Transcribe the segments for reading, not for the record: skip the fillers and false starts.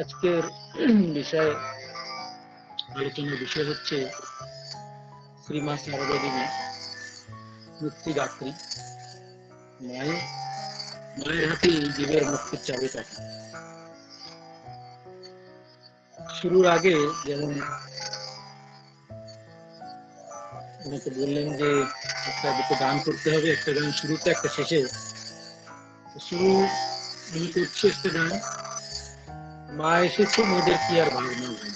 আজকের বিষয় আলোচনার বিষয় হচ্ছে শ্রীমা সারদা দেবী মুক্তিদাত্রী। মায়ের হাতে জীবের মুক্তির চাবিকাঠি। শুরুর আগে যেমন আমাকে বললেন যে একটা দুটো গান করতে হবে, একটা গান শুরুতে একটা শেষে। শুরু আমি করছি একটা গান। মা এসেছে মোদের কি আর ভাবনা ভাই,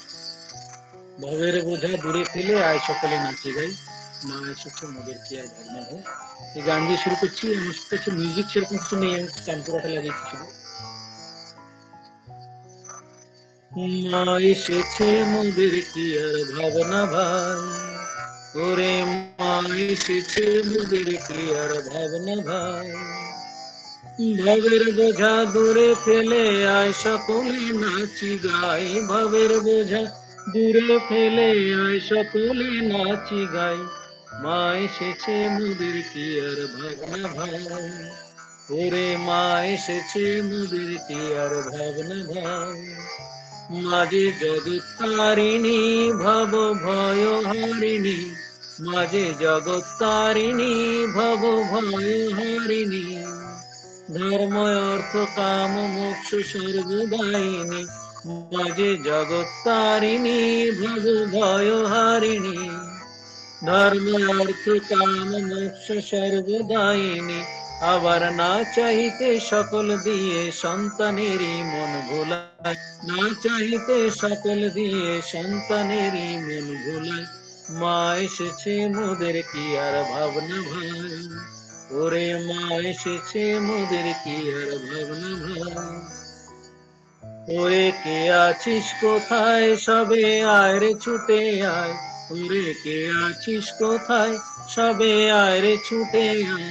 ভবের বোঝা দূরে ফেলে আয় সকলে নাচে গাই, মা এসেছে মোদের কি আর ভাবনা ভাই। এই গান দিয়ে শুরু করছি। আমার কাছে মিউজিক সেরকম কিছু নেই, আমি চাম্পুরাটা লাগিয়েছি শুধু। মা এসেছে মোদের কি আর ভাবনা ভাই, ওরে মা এসেছে মোদের কি আর ভাবনা ভাই, ভবের বোঝা দূরে ফেলে আয় সকলে নাচি গাই, ভবের বোঝা দূরে ফেলে আয় সকলে নাচি গাই, মা এসেছে মোদের কি আর ভাবনা ভাই, ওরে মা এসেছে মোদের কি আর ভাবনা ভাই। মাঝে জগৎ তারিণী ভব ভয় হারিণী, মাঝে জগৎ তারিণী ভব ভয় হারিণী, ধর্ম অর্থ কাম মোক্ষ সর্বদায়িনী, মাঝে জগৎ তারিণী ভব ভয় হারিণী, ধর্ম অর্থ কাম মোক্ষ সর্বদায়িনী, আবার না চাইতে সকল দিয়ে সন্তানেরই মন ভোলায়, না চাইতে সকল দিয়ে সন্তানেরই মন ভোলায়, মা এসেছে মোদের কি আর ভাবনা ভাই, ওরে মা এসেছে মোদের কি আর ভাবনা ভাই। ওরে কে আছিস কোথায় সবে আয় রে ছুটে আয়, ওরে কে আছিস কোথায় সবে আয় রে ছুটে আয়,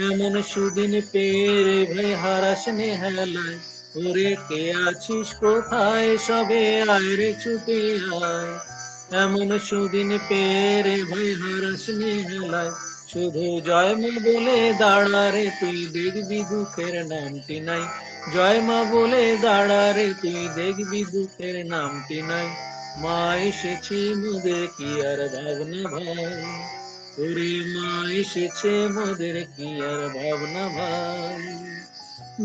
এমন সুদিন পেয়ে রে ভাই হারাস নে হেলায়, ওরে কে আছিস কোথায় সবে আয় রে ছুটে আয়, এমন সুদিন পেয়ে রে ভাই হারাস নে হেলায়, শুধু জয় মা বলে দাঁড়া রে তুই দেখবি দুঃখের নামটি নাই, জয় মা বলে দাঁড়া রে তুই দেখবি দুঃখের নামটি নাই, মা এসেছে মোদের কি আর ভাবনা ভাই, ওরে মা এসেছে মোদের কি আর ভাবনা ভাই,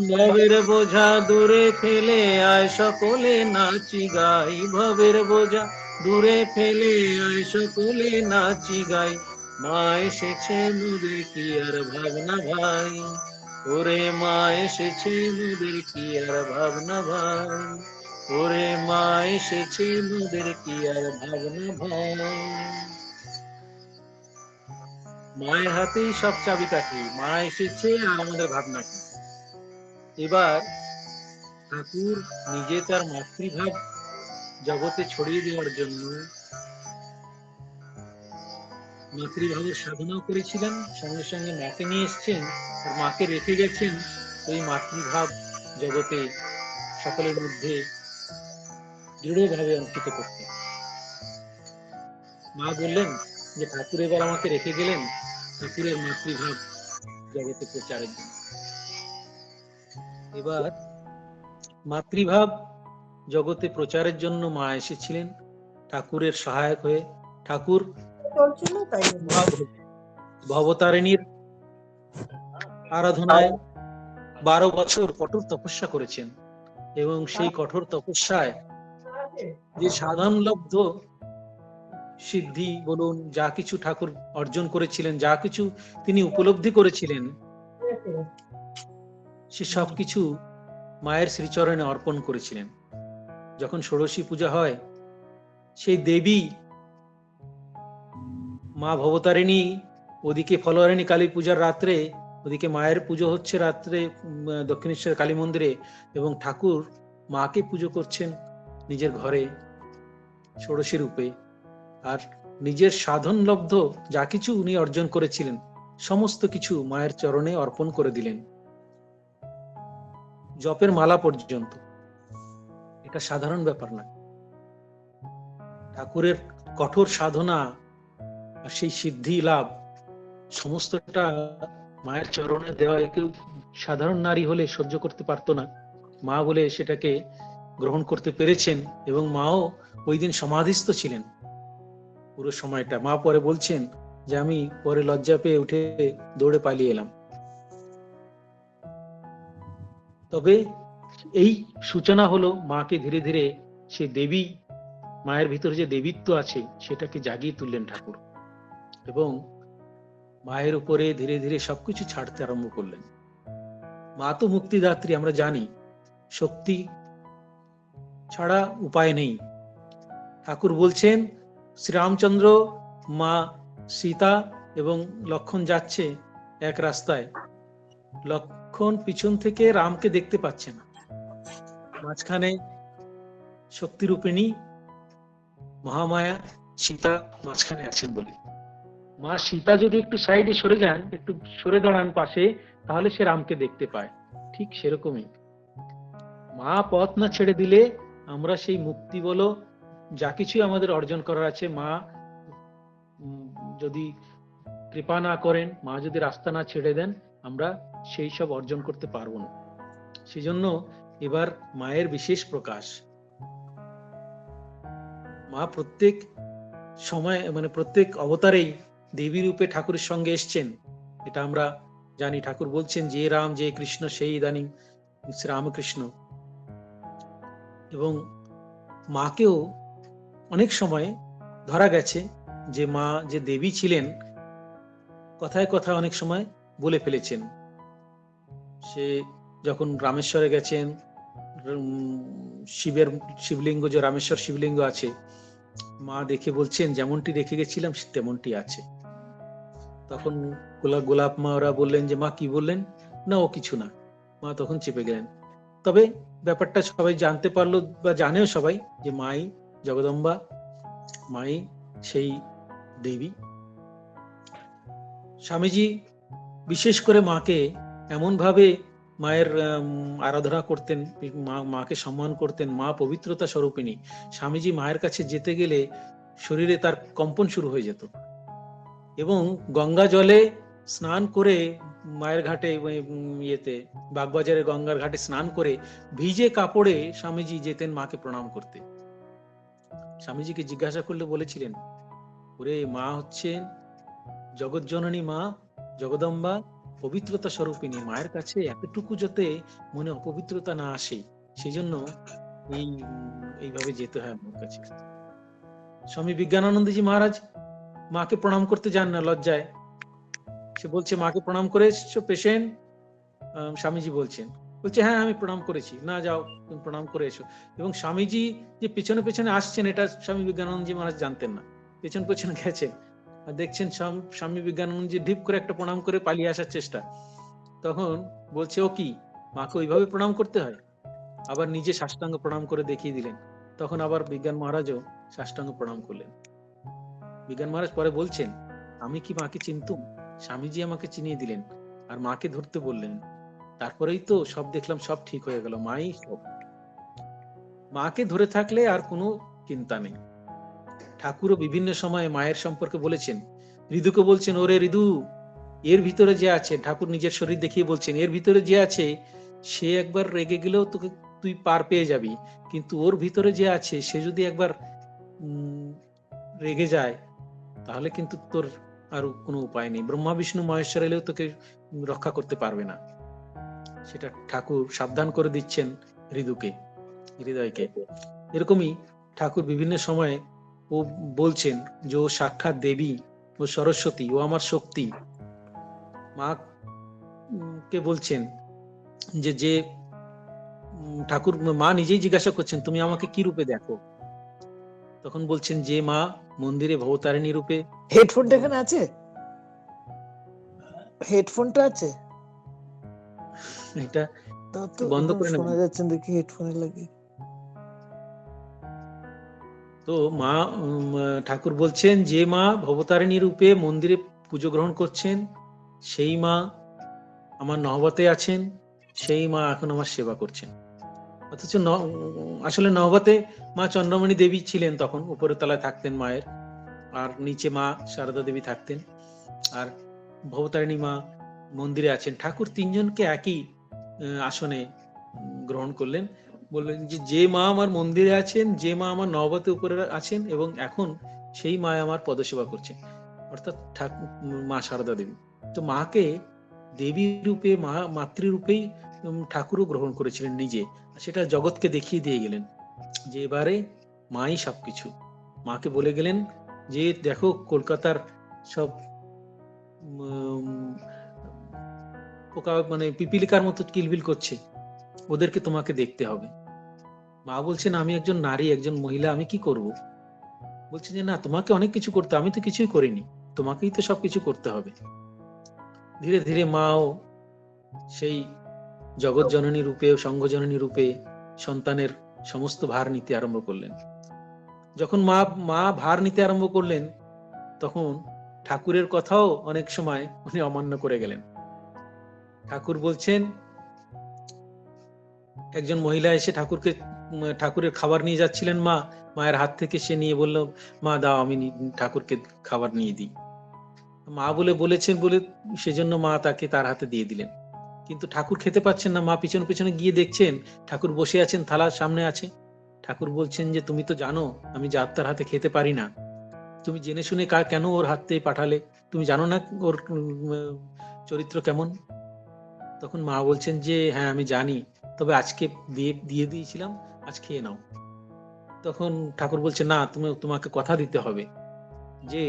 ভবের বোঝা দূরে ফেলে আয় সকলে নাচি গাই, ভবের বোঝা দূরে ফেলে আয় সকলে নাচি গাই, মা এসেছে মোদের কি আর ভাবনা ভাই, ওরে মা এসেছে মোদের কি আর ভাবনা ভাই, ওরে মা এসেছে মোদের কি আর ভাবনা ভাই। মায়ের হাতেই সব চাবিকাঠি, মা এসেছে আর আমাদের ভাবনা কি। এবার ঠাকুর নিজে তার মাতৃভাব জগতে ছড়িয়ে দেওয়ার জন্য মাতৃভাবের সাধনাও করেছিলেন, সঙ্গে সঙ্গে মাকে নিয়ে এসছেন আর মাকে রেখে গেছেন ওই মাতৃভাব জগতে সকলের মধ্যে দৃঢ়ভাবে অঙ্কিত করতে। মা বললেন যে ঠাকুর এবার আমাকে রেখে গেলেন ঠাকুরের মাতৃভাব জগতে প্রচারের জন্য। এবার মাতৃভাব জগতে প্রচারের জন্য মা এসেছিলেন ঠাকুরের সহায়ক হয়ে। ঠাকুর ভবতারিণীর আরাধনায় 12 বছর কঠোর তপস্যা করেছেন এবং সেই কঠোর তপস্যায় যে সাধনলব্ধ সিদ্ধি বলুন, যা কিছু ঠাকুর অর্জন করেছিলেন, যা কিছু তিনি উপলব্ধি করেছিলেন, সে সবকিছু মায়ের শ্রীচরণে অর্পণ করেছিলেন। যখন ষোড়শী পূজা হয়, সেই দেবী মা ভবতারিণী ওদিকে ফলহারিণী কালী পূজার রাত্রে, ওদিকে মায়ের পুজো হচ্ছে রাত্রে দক্ষিণেশ্বর কালী মন্দিরে, এবং ঠাকুর মাকে পুজো করছেন নিজের ঘরে ষোড়শী রূপে। আর নিজের সাধনলব্ধ যা কিছু উনি অর্জন করেছিলেন সমস্ত কিছু মায়ের চরণে অর্পণ করে দিলেন, জপের মালা পর্যন্ত। এটা সাধারণ ব্যাপার না। ঠাকুরের কঠোর সাধনা আর সেই সিদ্ধি লাভ সমস্তটা মায়ের চরণে দেওয়া কেউ সাধারণ নারী হলে সহ্য করতে পারতো না। মা বলে সেটাকে গ্রহণ করতে পেরেছেন এবং মাও ওই দিন সমাধিস্থ ছিলেন পুরো সময়টা। মা পরে বলছেন যে আমি পরে লজ্জা পেয়ে উঠে দৌড়ে পালিয়ে এলাম। তবে এই সূচনা হলো মাকে ধীরে ধীরে সে দেবী, মায়ের ভিতরে যে দেবীত্ব আছে সেটাকে জাগিয়ে তুললেন ঠাকুর, এবং মায়ের উপরে ধীরে ধীরে সবকিছু ছাড়তে আরম্ভ করলেন। মা তো মুক্তিদাত্রী, আমরা জানি, শক্তি ছাড়া উপায় নেই। ঠাকুর বলছেন শ্রীরামচন্দ্র, মা সীতা এবং লক্ষ্মণ যাচ্ছে এক রাস্তায়, লক্ষ্মণ পিছন থেকে রামকে দেখতে পাচ্ছে না, মাঝখানে শক্তিরূপিণী মহামায়া সীতা মাঝখানে আছেন বলে। মা সীতা যদি একটু সাইডে সরে যান, একটু সরে দাঁড়ান পাশে, তাহলে সে রামকে দেখতে পায়। ঠিক সেরকমই মা পথ না ছেড়ে দিলে আমরা সেই মুক্তি বলো যা কিছু আমাদের অর্জন করার আছে, মা যদি কৃপা না করেন, মা যদি রাস্তা না ছেড়ে দেন, আমরা সেই সব অর্জন করতে পারবো না। সেই জন্য এবার মায়ের বিশেষ প্রকাশ। মা প্রত্যেক সময় মানে প্রত্যেক অবতারেই দেবী রূপে ঠাকুরের সঙ্গে এসছেন, এটা আমরা জানি। ঠাকুর বলছেন যে রাম যে কৃষ্ণ সেই ইদানিং শ্রীরামকৃষ্ণ। এবং মাকেও অনেক সময় ধরা গেছে যে মা যে দেবী ছিলেন, কথায় কথায় অনেক সময় বলে ফেলেছেন। সে যখন রামেশ্বরে গেছেন, শিবের শিবলিঙ্গ, যে রামেশ্বর শিবলিঙ্গ আছে, মা দেখে বলছেন যেমনটি রেখে গেছিলাম তেমনটি আছে। তখন গোলাপ মা ওরা বললেন যে মা কি বললেন, না ও কিছু না। মা তখন চেপে গেলেন। তবে ব্যাপারটা সবাই জানতে পারলো বা জানেও সবাই যে মাই জগদম্বা, মাই সেই দেবী। স্বামীজি বিশেষ করে মাকে এমন ভাবে মায়ের আরাধনা করতেন, মাকে সম্মান করতেন, মা পবিত্রতা স্বরূপিণী। স্বামীজি মায়ের কাছে যেতে গেলে শরীরে তার কম্পন শুরু হয়ে যেত, এবং গঙ্গা জলে স্নান করে মায়ের ঘাটে ইয়েতে বাগবাজারে গঙ্গার ঘাটে স্নান করে ভিজে কাপড়ে স্বামীজি যেতেন মাকে প্রণাম করতে। স্বামীজিকে জিজ্ঞাসা করলে বলেছিলেন, ওরে মা হচ্ছেন জগৎ জননী, মা জগদম্বা পবিত্রতা স্বরূপিণী, মায়ের কাছে এতটুকু যাতে মনে অপবিত্রতা না আসে, সেই জন্য এইভাবে যেতে হয় আমার কাছে। স্বামী বিজ্ঞানানন্দজি মহারাজ মাকে প্রণাম করতে যান না লজ্জায়। সে বলছে মাকে প্রণাম করে এসছো পেশেন্ট? স্বামীজি বলছেন, বলছে হ্যাঁ আমি প্রণাম করেছি। না যাও তুমি প্রণাম করে এসো। এবং স্বামীজি যে পেছনে পেছনে আসছেন এটা স্বামী বিজ্ঞানানন্দজি মহারাজ জানতেন না। পেছন পেছনে গেছেন আর দেখছেন স্বামী বিজ্ঞানানন্দজি ঢিপ করে একটা প্রণাম করে পালিয়ে আসার চেষ্টা। তখন বলছে ও কি, মাকে ওইভাবে প্রণাম করতে হয়? আবার নিজে সাষ্টাঙ্গ প্রণাম করে দেখিয়ে দিলেন। তখন আবার বিজ্ঞান মহারাজও সাষ্টাঙ্গ প্রণাম করলেন। বিজ্ঞান মহারাজ পরে বলছেন, আমি কি মাকে চিনতুম? স্বামীজি আমাকে চিনিয়ে দিলেন আর মাকে ধরতে বললেন, তারপরেই তো সব দেখলাম, সব ঠিক হয়ে গেল, মাই সব। মাকে ধরে থাকলে আর কোনো চিন্তা নেই। ঠাকুরও বিভিন্ন সময়ে মায়ের সম্পর্কে বলেছেন। ঋদুকে বলছেন, ওরে ঋদু, এর ভিতরে যে আছে, ঠাকুর নিজের শরীর দেখিয়ে বলছেন, এর ভিতরে যে আছে সে একবার রেগে গেলেও তোকে তুই পার পেয়ে যাবি, কিন্তু ওর ভিতরে যে আছে সে যদি একবার রেগে যায় তাহলে কিন্তু তোর আর কোনো উপায় নেই, ব্রহ্মা বিষ্ণু মহেশ্বর এলেও তোকে রক্ষা করতে পারবে না। সেটা ঠাকুর সাবধান করে দিচ্ছেন ঋদুকে, হৃদয়কে। এরকমই ঠাকুর বিভিন্ন সময়ে ও বলছেন যে ও সাক্ষাৎ দেবী, ও সরস্বতী, ও আমার শক্তি। মা কে বলছেন যে যে ঠাকুর, মা নিজেই জিজ্ঞাসা করছেন তুমি আমাকে কি রূপে দেখো? তখন বলছেন যে মা মন্দিরে ভবতারিণী রূপে। হেডফোনটা এখানে আছে? হেডফোনটা আছে? এটা বন্ধ করে শোনা যাচ্ছে, দেখি হেডফোনে লাগিয়ে। তো মা ঠাকুর বলছেন যে মা ভবতারিণী রূপে মন্দিরে পুজো গ্রহণ করছেন, সেই মা আমার নহবতে আছেন, সেই মা এখন আমার সেবা করছেন। অথচ আসলে নহবতে মা চন্দ্রমণি দেবী ছিলেন, তখন উপরের তলায় থাকতেন মায়ের, আর নিচে মা সারদা দেবী থাকতেন, আর ভবতারিণী মা মন্দিরে আছেন। ঠাকুর তিনজনকে একই আসনে গ্রহণ করলেন। বললেন যে যে মা আমার মন্দিরে আছেন, যে মা আমার নবতে উপরে আছেন এবং এখন সেই মা আমার পদসেবা করছেন, অর্থাৎ মা সারদা দেবী। তো মাকে দেবী রূপে, মা মাতৃরূপেই ঠাকুরও গ্রহণ করেছিলেন নিজে। সেটা জগৎকে দেখিয়ে দিয়ে গেলেন যে এবারে মাই সবকিছু। মাকে বলে গেলেন যে দেখো কলকাতার সব পোকা মানে পিপিলিকার মতো কিলবিল করছে, ওদেরকে তোমাকে দেখতে হবে। মা বলছেন আমি একজন নারী, একজন মহিলা, আমি কি করব? বলছে যে না, তোমাকে অনেক কিছু করতে, আমি তো কিছুই করিনি, তোমাকেই তো সবকিছু করতে হবে। ধীরে ধীরে মাও সেই জগৎ জননী রূপে, সংঘ জননী রূপে সন্তানের সমস্ত ভার নিতে আরম্ভ করলেন। যখন মা মা ভার নিতে আরম্ভ করলেন, তখন ঠাকুরের কথাও অনেক সময় উনি অমান্য করে গেলেন। ঠাকুর বলছেন, একজন মহিলা এসে ঠাকুরের খাবার নিয়ে যাচ্ছিলেন, মায়ের হাত থেকে সে নিয়ে বলল, মা দাও, আমি ঠাকুরকে খাবার নিয়ে দিই। মা বলেছেন বলে সেজন্য মা তাকে তার হাতে দিয়ে দিলেন। কিন্তু ঠাকুর খেতে পাচ্ছেন না, মা পিছনে পিছনে গিয়ে দেখছেন ঠাকুর বসে আছেন, থালা সামনে আছে। ঠাকুর বলছেন যে তুমি তো জানো আমি যাত্রার হাতে খেতে পারি না, তুমি জেনে শুনে কেন ওর হাতে পাঠালে? তুমি জানো না ওর চরিত্র কেমন? তখন মা বলছেন যে হ্যাঁ আমি জানি, তবে আজকে দিয়ে দিয়েছিলাম, আজ খেয়ে নাও। তখন ঠাকুর বলছে না, তোমাকে কথা দিতে হবে যে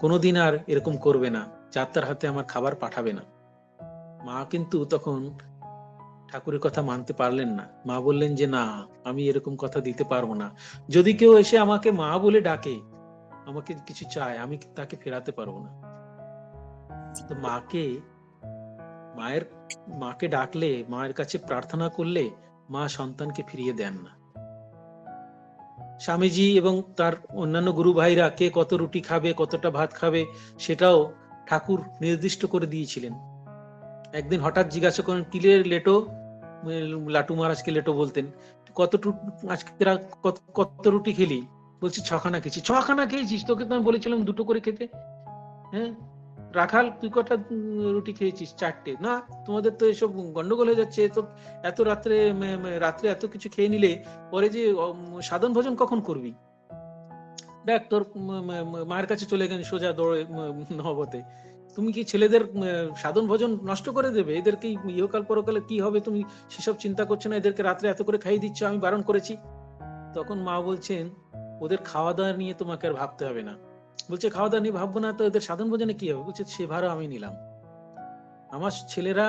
কোনোদিন আর এরকম করবে না, যাত্রার হাতে আমার খাবার পাঠাবে না। মা কিন্তু তখন ঠাকুরের কথা মানতে পারলেন না। মা বললেন যে না, আমি এরকম কথা দিতে পারবো না। যদি কেউ এসে আমাকে মা বলে ডাকে, আমাকে কিছু চায়, আমি তাকে ফেরাতে পারবো না। তো মাকে ডাকলে, মায়ের কাছে প্রার্থনা করলে মা সন্তানকে ফিরিয়ে দেন না। স্বামীজি এবং তার অন্যান্য গুরু ভাইরা কে কত রুটি খাবে, কতটা ভাত খাবে, সেটাও ঠাকুর নির্দিষ্ট করে দিয়েছিলেন। একদিন হঠাৎ জিজ্ঞাসা করেন, কিলের লেটো, লাটু মহারাজকে লেটো বলতেন, আজকে কত রুটি খেলি? বলছি ছখানা খেয়েছি। ছখানা খেয়েছিস? তোকে তো আমি বলেছিলাম দুটো করে খেতে। হ্যাঁ, রাখাল তুই কটা রুটি খেয়েছিস? 4টে। না, তোমাদের তো এসব গন্ডগোল হয়ে যাচ্ছে, তো এত রাত্রে এত কিছু খেয়ে নিলে পরে যে সাধন ভোজন কখন করবি? দেখ তোর মায়ের কাছে চলে গেলেন সোজা দৌড়ে নহবতে। তুমি কি ছেলেদের সাধন ভোজন নষ্ট করে দেবে? এদেরকে ইহকাল পরকালে কি হবে তুমি সেসব চিন্তা করছো না, এদেরকে রাত্রে এত করে খাইয়ে দিচ্ছ, আমি বারণ করেছি। তখন মা বলছেন, ওদের খাওয়া দাওয়া নিয়ে তোমাকে আর ভাবতে হবে না। বলছে খাওয়া দাওয়া নিয়ে ভাববো না তো এদের সাধন ভোজনে কি হবে? বলছে সে ভারও আমি নিলাম। আমার ছেলেরা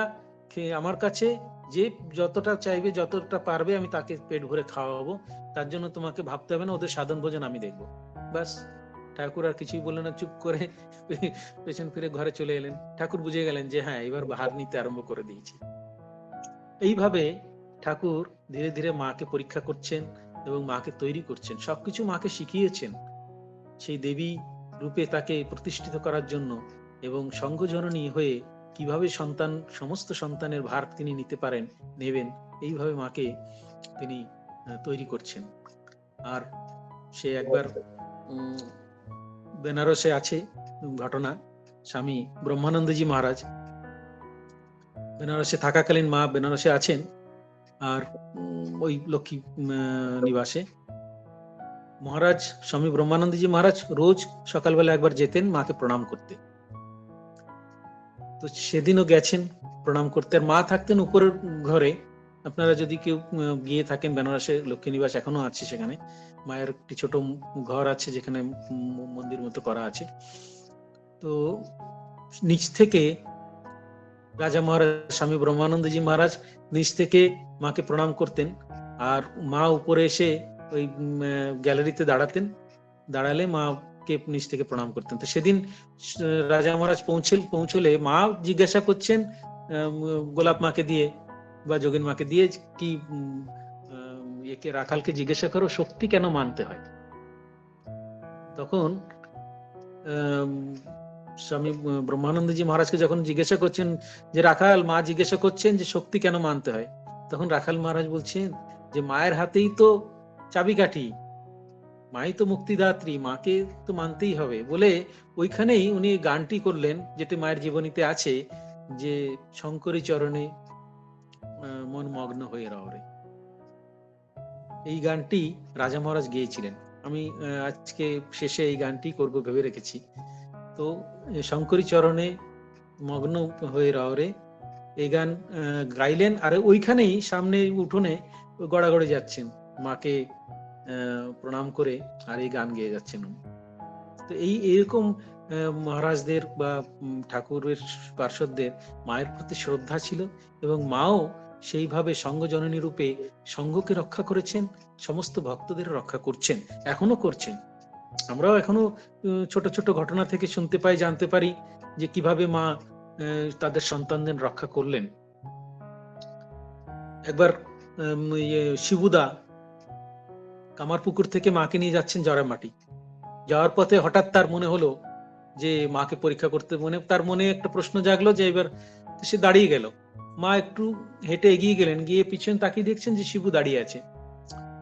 আমার কাছে যে যতটা চাইবে, যতটা পারবে, আমি তাকে পেট ভরে খাওয়াবো, তার জন্য তোমাকে ভাবতে হবে না, ওদের সাধন ভোজন আমি দেখবো। ব্যাস। ঠাকুর আর কিছুই বললেন না, চুপ করে পেছন ফিরে ঘরে চলে এলেন। ঠাকুর বুঝে গেলেন যে হ্যাঁ, এবার ভার নিতে আরম্ভ করে দিয়েছি। এইভাবে ঠাকুর ধীরে ধীরে মাকে পরীক্ষা করছেন এবং মাকে তৈরি করছেন, সবকিছু মাকে শিখিয়েছেন সেই দেবী রূপে তাকে প্রতিষ্ঠিত করার জন্য, এবং সংঘজননী হয়ে কিভাবে সমস্ত সন্তানের ভার তিনি নিতে পারেন, নেবেন, এইভাবে মাকে তিনি তৈরি করছেন। আর সে একবার বেনারসে আছে ঘটনা, স্বামী ব্রহ্মানন্দজি মহারাজ বেনারসে থাকাকালীন মা বেনারসে আছেন, আর ওই লক্ষ্মী নিবাসে মহারাজ স্বামী ব্রহ্মানন্দজি মহারাজ রোজ সকালবেলা একবার যেতেন মাকে প্রণাম করতে। তো সেদিনও গেছেন প্রণাম করতে, আর মা থাকতেন উপরের ঘরে। আপনারা যদি কেউ গিয়ে থাকেন বেনারসে, লক্ষ্মী নিবাস এখনো আছে, সেখানে মায়ের একটি ছোট ঘর আছে যেখানে মন্দির মতো করা আছে। তো নিচ থেকে রাজা মহারাজ স্বামী ব্রহ্মানন্দজি মহারাজ নিচ থেকে মাকে প্রণাম করতেন, আর মা উপরে এসে ওই গ্যালারিতে দাঁড়ালে মাকে নিচ থেকে প্রণাম করতেন। তো সেদিন রাজা মহারাজ পৌঁছলে মা জিজ্ঞাসা করছেন গোলাপ মাকে দিয়ে বা যোগিন মাকে দিয়ে, কি একে রাখালকে জিজ্ঞাসা করো শক্তি কেন মানতে হয়। তখন স্বামী ব্রহ্মানন্দজি মহারাজকে যখন জিজ্ঞাসা করছেন যে রাখাল, মা জিজ্ঞাসা করছেন যে শক্তি কেন মানতে হয়, তখন রাখাল মহারাজ বলছেন যে মায়ের হাতেই তো চাবিকাঠি, মাই তো মুক্তিদাত্রী, মাকে তো মানতেই হবে বলে ওইখানেই উনি গানটি করলেন, যেটি মায়ের জীবনীতে আছে, যে শঙ্করী চরণে মন মগ্ন হয়ে রওরে। এই গানটি রাজা মহারাজ গেয়েছিলেন। আমি আজকে শেষে এই গানটি করব ভেবে রেখেছি। তো শঙ্করী চরণে মগ্ন হয়ে রাওরে এই গান গাইলেন, আর ওইখানেই সামনে উঠোনে গড়াগড়ে যাচ্ছেন, মাকে প্রণাম করে আর এই গান গেয়ে যাচ্ছেন। তো এইরকম মহারাজদের বা ঠাকুরের পার্শ্বদের মায়ের প্রতি শ্রদ্ধা ছিল, এবং মাও সেইভাবে সঙ্গজননী রূপে সঙ্গকে রক্ষা করেছেন, সমস্ত ভক্তদের রক্ষা করছেন, এখনো করছেন। আমরাও এখনো ছোট ছোট ঘটনা থেকে শুনতে পাই, জানতে পারি যে কিভাবে মা তাদের সন্তানদের রক্ষা করলেন। একবার শিবুদা কামারপুকুর থেকে মাকে নিয়ে যাচ্ছেন জড়ামাটি, যাওয়ার পথে হঠাৎ তার মনে হলো যে মাকে পরীক্ষা করতে, তার মনে একটা প্রশ্ন জাগলো যে এবার সে দাঁড়িয়ে গেল। মা একটু হেঁটে এগিয়ে গেলেন, গিয়ে পিছনে তাকিয়ে দেখছেন যে শিবু দাঁড়িয়ে আছে।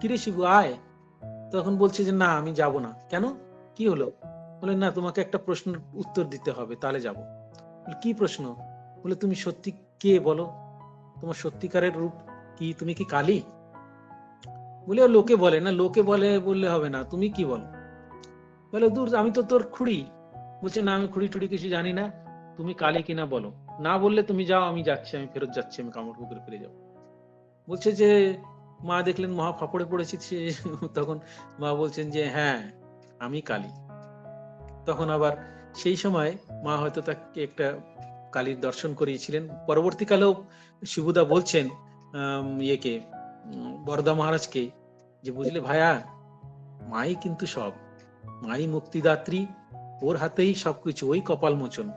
কিরে শিবু আয়। তখন বলছে যে না আমি যাব না। কেন, কি হলো? বলে না তোমাকে একটা প্রশ্নের উত্তর দিতে হবে, তাহলে যাব। কি প্রশ্ন? বলে তুমি সত্যি কে বলো, তোমার সত্যিকারের রূপ কি, তুমি কি কালী? বলে লোকে বলে না, লোকে বললে হবে না, তুমি কি বলো? বলে দূর, আমি তো তোর খুড়ি। বলছে না আমি খুড়ি টুড়ি কিছু জানি না, তুমি কালী কিনা বলো, না বললে তুমি যাও, আমি যাচ্ছি, আমি ফেরত যাচ্ছি, আমি কামড়পুকুরে ফিরে যাবো। বলছে যে মা দেখলেন মহা ফাপড়ে পড়েছে সে। তখন মা বলছেন যে হ্যাঁ আমি কালী। তখন আবার সেই সময় মা হয়তো তাকে একটা কালীর দর্শন করিয়েছিলেন। পরবর্তীকালেও শিবুদা বলছেন ইয়েকে, বরদা মহারাজকে, যে বুঝলে ভাইয়া, মাই কিন্তু সব, মাই মুক্তিদাত্রী, ওর হাতেই সবকিছু, ওই কপাল মোচন।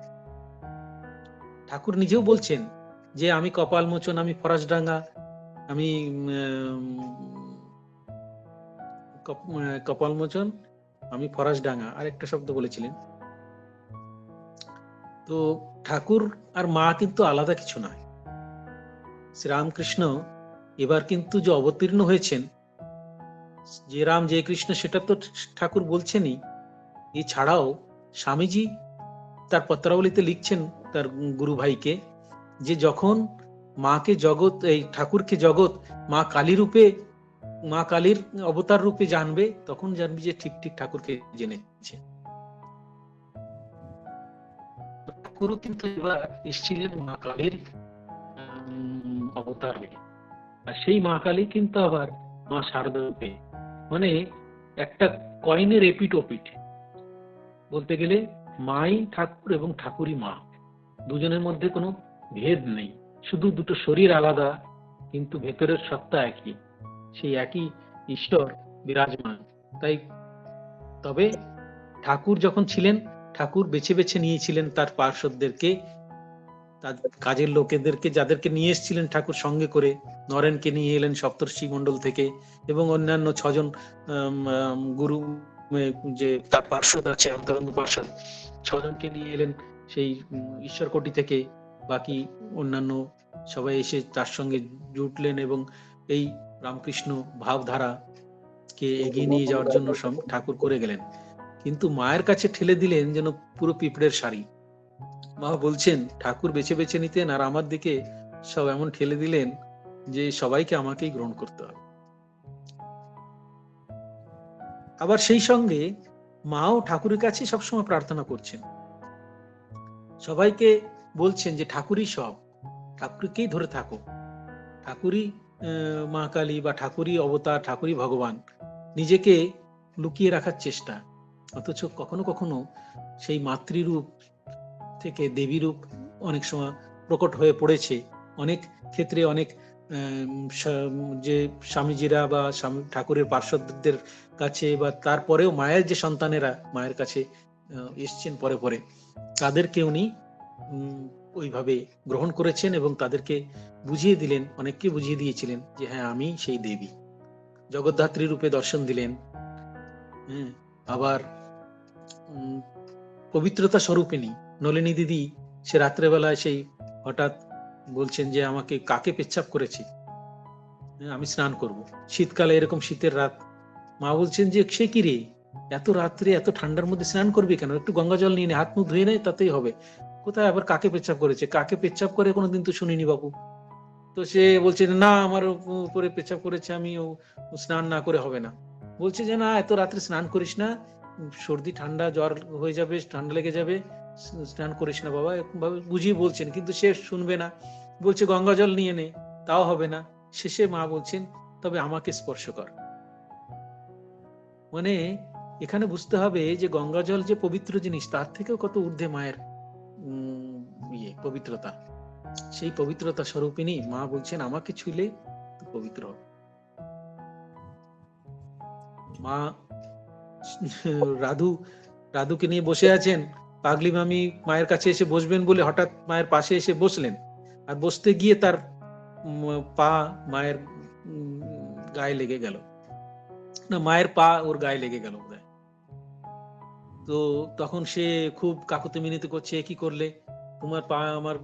ঠাকুর নিজেও বলছেন যে আমি কপাল মোচন, আমি ফরাসডাঙ্গা, আমি কপাল মোচন, আমি ফরাসডাঙ্গা, আর একটা শব্দ বলেছিলেন। তো ঠাকুর আর মা কিন্তু আলাদা কিছু নয়। শ্রীরামকৃষ্ণ এবার কিন্তু যে অবতীর্ণ হয়েছেন, যে রাম যে কৃষ্ণ, সেটা তো ঠাকুর বলছেনই। এছাড়াও স্বামীজি তার পত্রাবলীতে লিখছেন তার গুরু ভাইকে, যে যখন মাকে জগৎ, এই ঠাকুরকে জগৎ মা কালী রূপে, মা কালীর অবতার রূপে জানবে, তখন জানবি যে ঠিক ঠিক ঠাকুরকে জেনেছে। ঠাকুরও কিন্তু এবার এসেছিলেন মা কালীর অবতার হয়ে, আর সেই মা কালী কিন্তু আবার মা শারদা রূপে। মানে একটা কয়েনের এপিট ওপিট বলতে গেলে, মাই ঠাকুর এবং ঠাকুরই মা, দুজনের মধ্যে কোনো ভেদ নেই, শুধু দুটো শরীর আলাদা, কিন্তু ভেতরের সত্তা একই, সেই একই ঈশ্বর বিরাজমান। তাই তবে ঠাকুর যখন ছিলেন, ঠাকুর বেছে বেছে নিয়েছিলেন তার পার্শ্বদেরকে, তার কাজের লোকেদেরকে, যাদেরকে নিয়ে এসেছিলেন ঠাকুর সঙ্গে করে। নরেনকে নিয়ে এলেন সপ্তর্ষি মণ্ডল থেকে, এবং অন্যান্য 6 জন গুরু, যে তার পার্শ্বদ আছে, অন্তরঙ্গ পার্শ্বদ, 6 জনকে নিয়ে এলেন সেই ঈশ্বর কোটি থেকে। বাকি অন্যান্য সবাই এসে তার সঙ্গে জুটলেন, এবং এই রামকৃষ্ণ ভাবধারা কে এগিয়ে নিয়ে যাওয়ার জন্য ঠাকুর করে গেলেন। কিন্তু মায়ের কাছে ঠেলে দিলেন যেন পুরো পিঁপড়ের শাড়ি। মা বলছেন ঠাকুর বেছে বেছে নিতেন, আর আমার দিকে সব এমন ঠেলে দিলেন যে সবাইকে আমাকেই গ্রহণ করতে হবে। আবার সেই সঙ্গে মাও ঠাকুরের কাছে সবসময় প্রার্থনা করছেন, সবাইকে বলছেন যে ঠাকুরই সব, ঠাকুরকেই ধরে থাকো, ঠাকুরই মা কালী, বা ঠাকুরই অবতার, ঠাকুরই ভগবান। নিজেকে লুকিয়ে রাখার চেষ্টা, অথচ কখনো কখনো সেই মাতৃরূপ থেকে দেবী রূপ অনেক সময় প্রকট হয়ে পড়েছে। অনেক ক্ষেত্রে অনেক যে স্বামীজিরা বা ঠাকুরের পার্শ্বদের কাছে, বা তারপরেও মায়ের যে সন্তানেরা মায়ের কাছে এসছেন পরে পরে, তাদেরকে উনি ওইভাবে গ্রহণ করেছেন, এবং তাদেরকে বুঝিয়ে দিলেন, অনেককে বুঝিয়ে দিয়েছিলেন যে হ্যাঁ আমি সেই দেবী। জগদ্ধাত্রী রূপে দর্শন দিলেন। আবার পবিত্রতা স্বরূপিণী নলিনী দিদি, সে রাত্রেবেলায় সেই হঠাৎ বলছেন যে আমাকে কাকে পেচ্ছাপ করেছে, আমি স্নান করব। শীতকালে এরকম শীতের রাত, মা বলছেন যে সে কি রে, এত রাত্রে এত ঠান্ডার মধ্যে স্নান করবি কেন, একটু গঙ্গা জল নিয়ে নে, হাত মুখ ধুয়ে নেয়, তাতেই হবে। কোথায় আবার কাকে পেচ্ছাপ করেছে, কাকে পেচ্ছাপ করে কোনোদিন তো শুনিনি বাবু। তো সে বলছে না আমার উপরে পেছাব করেছে, আমি স্নান না করে হবে না। বলছে যে না, এত রাত্রে স্নান করিস না, সর্দি ঠান্ডা জ্বর হয়ে যাবে, ঠান্ডা লেগে যাবে, স্নান করিস না বাবা, এরকম ভাবে বুঝিয়ে বলছেন, কিন্তু সে শুনবে না। বলছে গঙ্গা জল নিয়ে নে, তাও হবে না। শেষে মা বলছেন তবে আমাকে স্পর্শ কর। মানে এখানে বুঝতে হবে যে গঙ্গা জল যে পবিত্র জিনিস, তার থেকেও কত ঊর্ধ্বে মায়ের পবিত্রতা। সেই পবিত্রতা স্বরূপিনী মা বলছেন আমাকে ছুঁলে তুই পবিত্র হ। মা রাধুকে নিয়ে বসে আছেন, পাগলি মামি মায়ের কাছে এসে বসবেন বলে হঠাৎ মায়ের পাশে এসে বসলেন, আর বসতে গিয়ে তার পা মায়ের গায়ে লেগে গেল, না মায়ের পা ওর গায়ে লেগে গেল বোধহয়। তো তখন সে খুব কাকুতি মিনতি করছে, কি করলে, তোমার পা আমার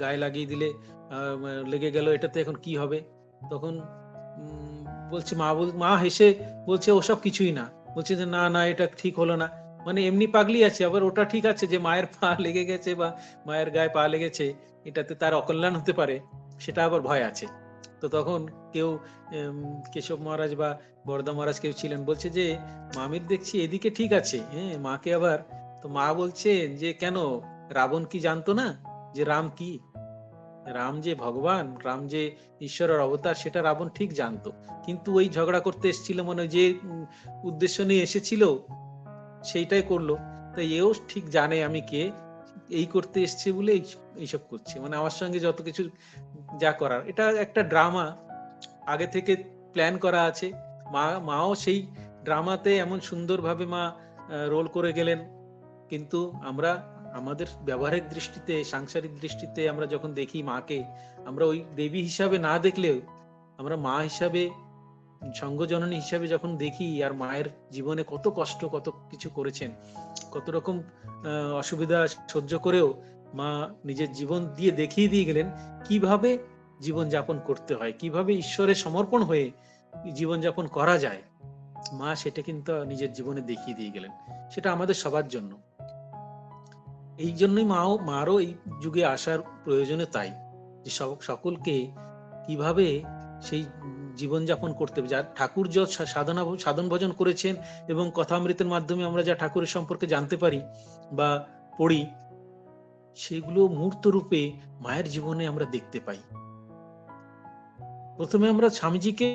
গায়ে লাগিয়ে দিলে, লেগে গেল, এটাতে এখন কি হবে? তখন বলছে মা হেসে বলছে ওসব কিছুই না। বলছে যে না না, এটা ঠিক হলো না, মানে এমনি পাগলি আছে, আবার ওটা ঠিক আছে যে মায়ের পা লেগে গেছে বা মায়ের গায়ে পা লেগেছে, এটাতে তার অকল্যাণ হতে পারে, সেটা আবার ভয় আছে। তো তখন কেউ কেশব মহারাজ বা বরদা মহারাজ কেউ ছিলেন, বলছে যে মামির দেখছি এদিকে ঠিক আছে, হ্যাঁ মাকে আবার। তো মা বলছে যে কেন, রাবণ কি জানতো না যে রাম কি? রাম যে ভগবান, রাম যে ঈশ্বরের অবতার, সেটা রাবণ ঠিক জানতো, কিন্তু ওই ঝগড়া করতে এসেছিল, মানে যে উদ্দেশ্য নিয়ে এসেছিল সেইটাই করলো। তাই এও ঠিক জানে আমি কে, এই করতে এসছে বলে এইসব করছে, মানে আমার সঙ্গে যত কিছু যা করার, এটা একটা ড্রামা আগে থেকে প্ল্যান করা আছে। মাও সেই ড্রামাতে এমন সুন্দরভাবে মা রোল করে গেলেন। কিন্তু আমরা আমাদের ব্যবহারিক দৃষ্টিতে, সাংসারিক দৃষ্টিতে আমরা যখন দেখি মাকে, আমরা ওই দেবী হিসাবে না দেখলেও আমরা মা হিসাবে, সঙ্গজননী হিসাবে যখন দেখি, আর মায়ের জীবনে কত কষ্ট, কত কিছু করেছেন, কত রকম অসুবিধা সহ্য করেও মা নিজের জীবন দিয়ে দেখিয়ে দিয়ে গেলেন কিভাবে জীবন যাপন করতে হয়, কিভাবে ঈশ্বরের সমর্পণ হয়ে জীবন যাপন করা যায়। মা সেটা কিন্তু নিজের জীবনে দেখিয়ে দিয়ে গেলেন, সেটা আমাদের সবার জন্য। এই জন্যই মারও এই যুগে আসার প্রয়োজনে তাই, যে সকলকে কিভাবে সেই জীবনযাপন করতে হবে। যা ঠাকুর সাধন ভজন করেছেন, এবং কথামৃতের মাধ্যমে আমরা যা ঠাকুরের সম্পর্কে জানতে পারি বা পড়ি, সেগুলো মূর্ত রূপে মায়ের জীবনে আমরা দেখতে পাই। প্রথমে আমরা স্বামীজিকে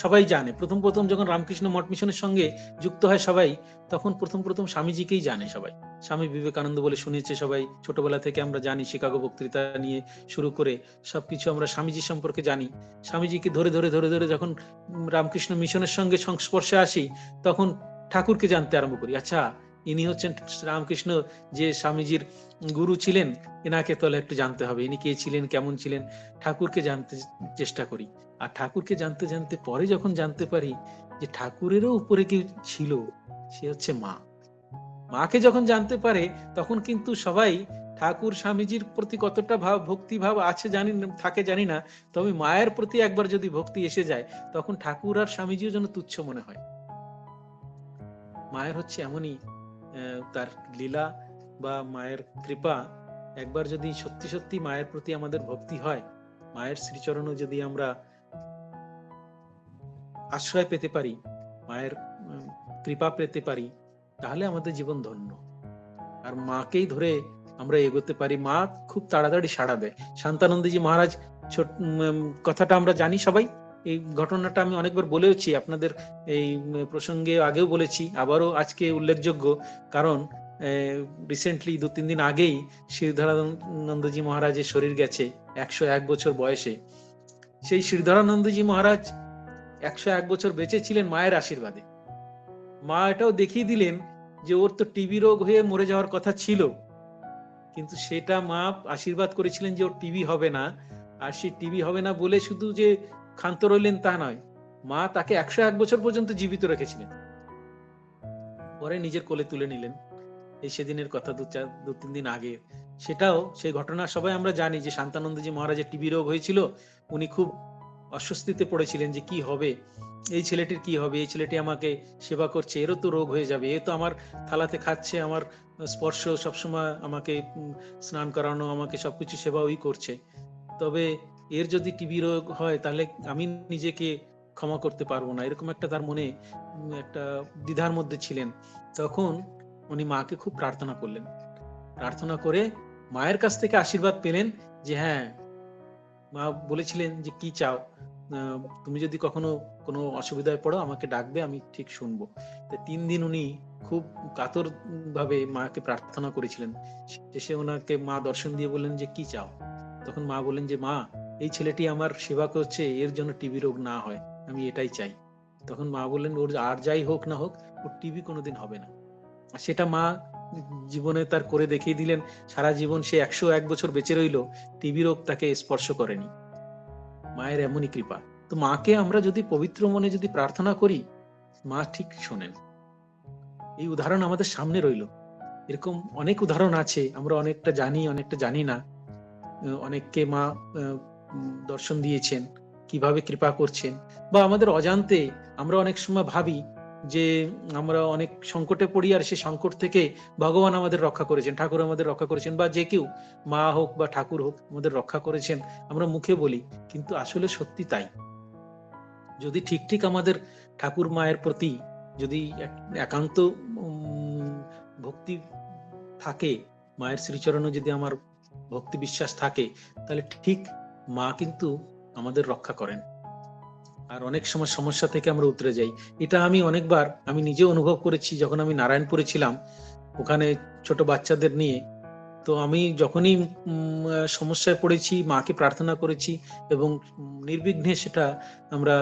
সবাই জানে, প্রথম যখন রামকৃষ্ণ মঠ মিশনের সঙ্গে যুক্ত হয় সবাই, তখন প্রথম স্বামীজিকেই জানে সবাই। স্বামী বিবেকানন্দ বলে শুনেছে সবাই, ছোটবেলা থেকে আমরা জানি, শিকাগো বক্তৃতা নিয়ে শুরু করে সবকিছু আমরা স্বামীজি সম্পর্কে জানি। স্বামীজিকে ধরে ধরে ধরে ধরে যখন রামকৃষ্ণ মিশনের সঙ্গে সংস্পর্শে আসি, তখন ঠাকুরকে জানতে আরম্ভ করি। আচ্ছা, ইনি হচ্ছেন রামকৃষ্ণ, যে স্বামীজির গুরু ছিলেন, এনাকে তাহলে একটু জানতে হবে, ইনি কে ছিলেন, কেমন ছিলেন। ঠাকুরকে জানতে চেষ্টা করি, আর ঠাকুরকে জানতে জানতে পরে যখন জানতে পারি যে ঠাকুরেরও উপরে কেউ ছিল, সে হচ্ছে মা। মাকে যখন জানতে পারে, তখন কিন্তু সবাই ঠাকুর স্বামীজির প্রতি কতটা ভক্তি ভাব আছে থাকে জানি না, তবে মায়ের প্রতি একবার যদি ভক্তি এসে যায়, তখন ঠাকুর আর স্বামীজিও যেন তুচ্ছ মনে হয়। মায়ের হচ্ছে এমনই তার লীলা বা মায়ের কৃপা। একবার যদি সত্যি সত্যি মায়ের প্রতি আমাদের ভক্তি হয়, মায়ের শ্রীচরণও যদি আমরা আশ্রয় পেতে পারি, মায়ের কৃপা পেতে পারি, তাহলে আমাদের জীবন ধন্য। আর মাকেই ধরে আমরা এগোতে পারি। মা খুব তাড়াতাড়ি সাড়া দেয়। শান্তানন্দজি মহারাজ কথাটা আমরা জানি সবাই, এই ঘটনাটা আমি অনেকবার বলেওছি আপনাদের, এই প্রসঙ্গে আগেও বলেছি, আবারও আজকে উল্লেখযোগ্য, কারণ রিসেন্টলি 2-3 দিন আগেই শ্রীধরানন্দজি মহারাজের শরীর গেছে 101 বছর বয়সে। সেই শ্রীধরানন্দজি মহারাজ 101 বছর বেঁচে ছিলেন মায়ের আশীর্বাদে। মা এটাও দেখিয়ে দিলেন যে ওর তো টিবি রোগ হয়ে মরে যাওয়ার কথা ছিল, কিন্তু সেটা মা আশীর্বাদ করেছিলেন যে ওর টিবি হবে না। আর সেই টিবি হবে না বলে শুধু যে ক্ষান্ত রইলেন তা নয়, মা তাকে 101 বছর পর্যন্ত জীবিত রেখেছিলেন, পরে নিজের কোলে তুলে নিলেন। এই সেদিনের কথা 2-3 দিন আগে। সেটাও সেই ঘটনা সবাই আমরা জানি যে শান্তানন্দজি মহারাজের টিবি রোগ হয়েছিল, উনি খুব অস্বস্তিতে পড়েছিলেন যে কি হবে, এই ছেলেটির কি হবে, এই ছেলেটি আমাকে সেবা করছে, এরও তো রোগ হয়ে যাবে, এ তো আমার থালাতে খাচ্ছে, আমার স্পর্শ সবসময়, আমাকে স্নান করানো, আমাকে সবকিছু সেবা ওই করছে। তবে এর যদি টিবি রোগ হয় তাহলে আমি নিজেকে ক্ষমা করতে পারবো না, এরকম একটা তার মনে একটা দ্বিধার মধ্যে ছিলেন। তখন উনি মাকে খুব প্রার্থনা করলেন, প্রার্থনা করে মায়ের কাছ থেকে আশীর্বাদ পেলেন যে হ্যাঁ, মা বলেছিলেন যে কি চাও, তুমি যদি কখনো কোনো অসুবিধায় পড়ো আমাকে ডাকবে, আমি ঠিক শুনবো। 3 দিন উনি খুব কাতর ভাবে মাকে প্রার্থনা করেছিলেন। শেষে ওনাকে মা দর্শন দিয়ে বললেন যে কি চাও। তখন মা বললেন যে মা, এই ছেলেটি আমার সেবা করছে, এর জন্য টিবি রোগ না হয়, আমি এটাই চাই। তখন মা বললেন ওর আর যাই হোক না হোক, ওর টিবি কোনোদিন হবে না। আর সেটা মা জীবনে তার করে দেখিয়ে দিলেন। সারা জীবন সে 101 বছর বেঁচে রইল, টিবি রোগ তাকে স্পর্শ করেনি। মায়ের এমনই কৃপা। তো মাকে আমরা যদি পবিত্র মনে যদি প্রার্থনা করি, মা ঠিক শোনেন। এই উদাহরণ আমাদের সামনে রইল। এরকম অনেক উদাহরণ আছে, আমরা অনেকটা জানি অনেকটা জানি না। অনেককে মা দর্শন দিয়েছেন, কিভাবে কৃপা করছেন, বা আমাদের অজান্তে আমরা অনেক সময় ভাবি যে আমরা অনেক সংকটে পড়ি, আর সে সংকট থেকে ভগবান আমাদের রক্ষা করেছেন, ঠাকুর আমাদের রক্ষা করেছেন, বা যে কেউ, মা হোক বা ঠাকুর হোক, আমাদের রক্ষা করেছেন, আমরা মুখে বলি, কিন্তু আসলে সত্যি তাই। যদি ঠিক ঠিক আমাদের ঠাকুর মায়ের প্রতি যদি একান্ত ভক্তি থাকে, মায়ের শ্রীচরণে যদি আমার ভক্তি বিশ্বাস থাকে, তাহলে ঠিক মা কিন্তু আমাদের রক্ষা করেন। আর অনেক সময় সমস্যা থেকে আমরা উতরে যাই। এটা আমি অনেকবার আমি নিজে অনুভব করেছি, যখন আমি নারায়ণপুরে ছিলাম, ওখানে ছোট বাচ্চাদের নিয়ে। তো আমি যখনই সমস্যায় পড়েছি, মাকে প্রার্থনা করেছি, এবং নির্বিঘ্নে সেটা আমরা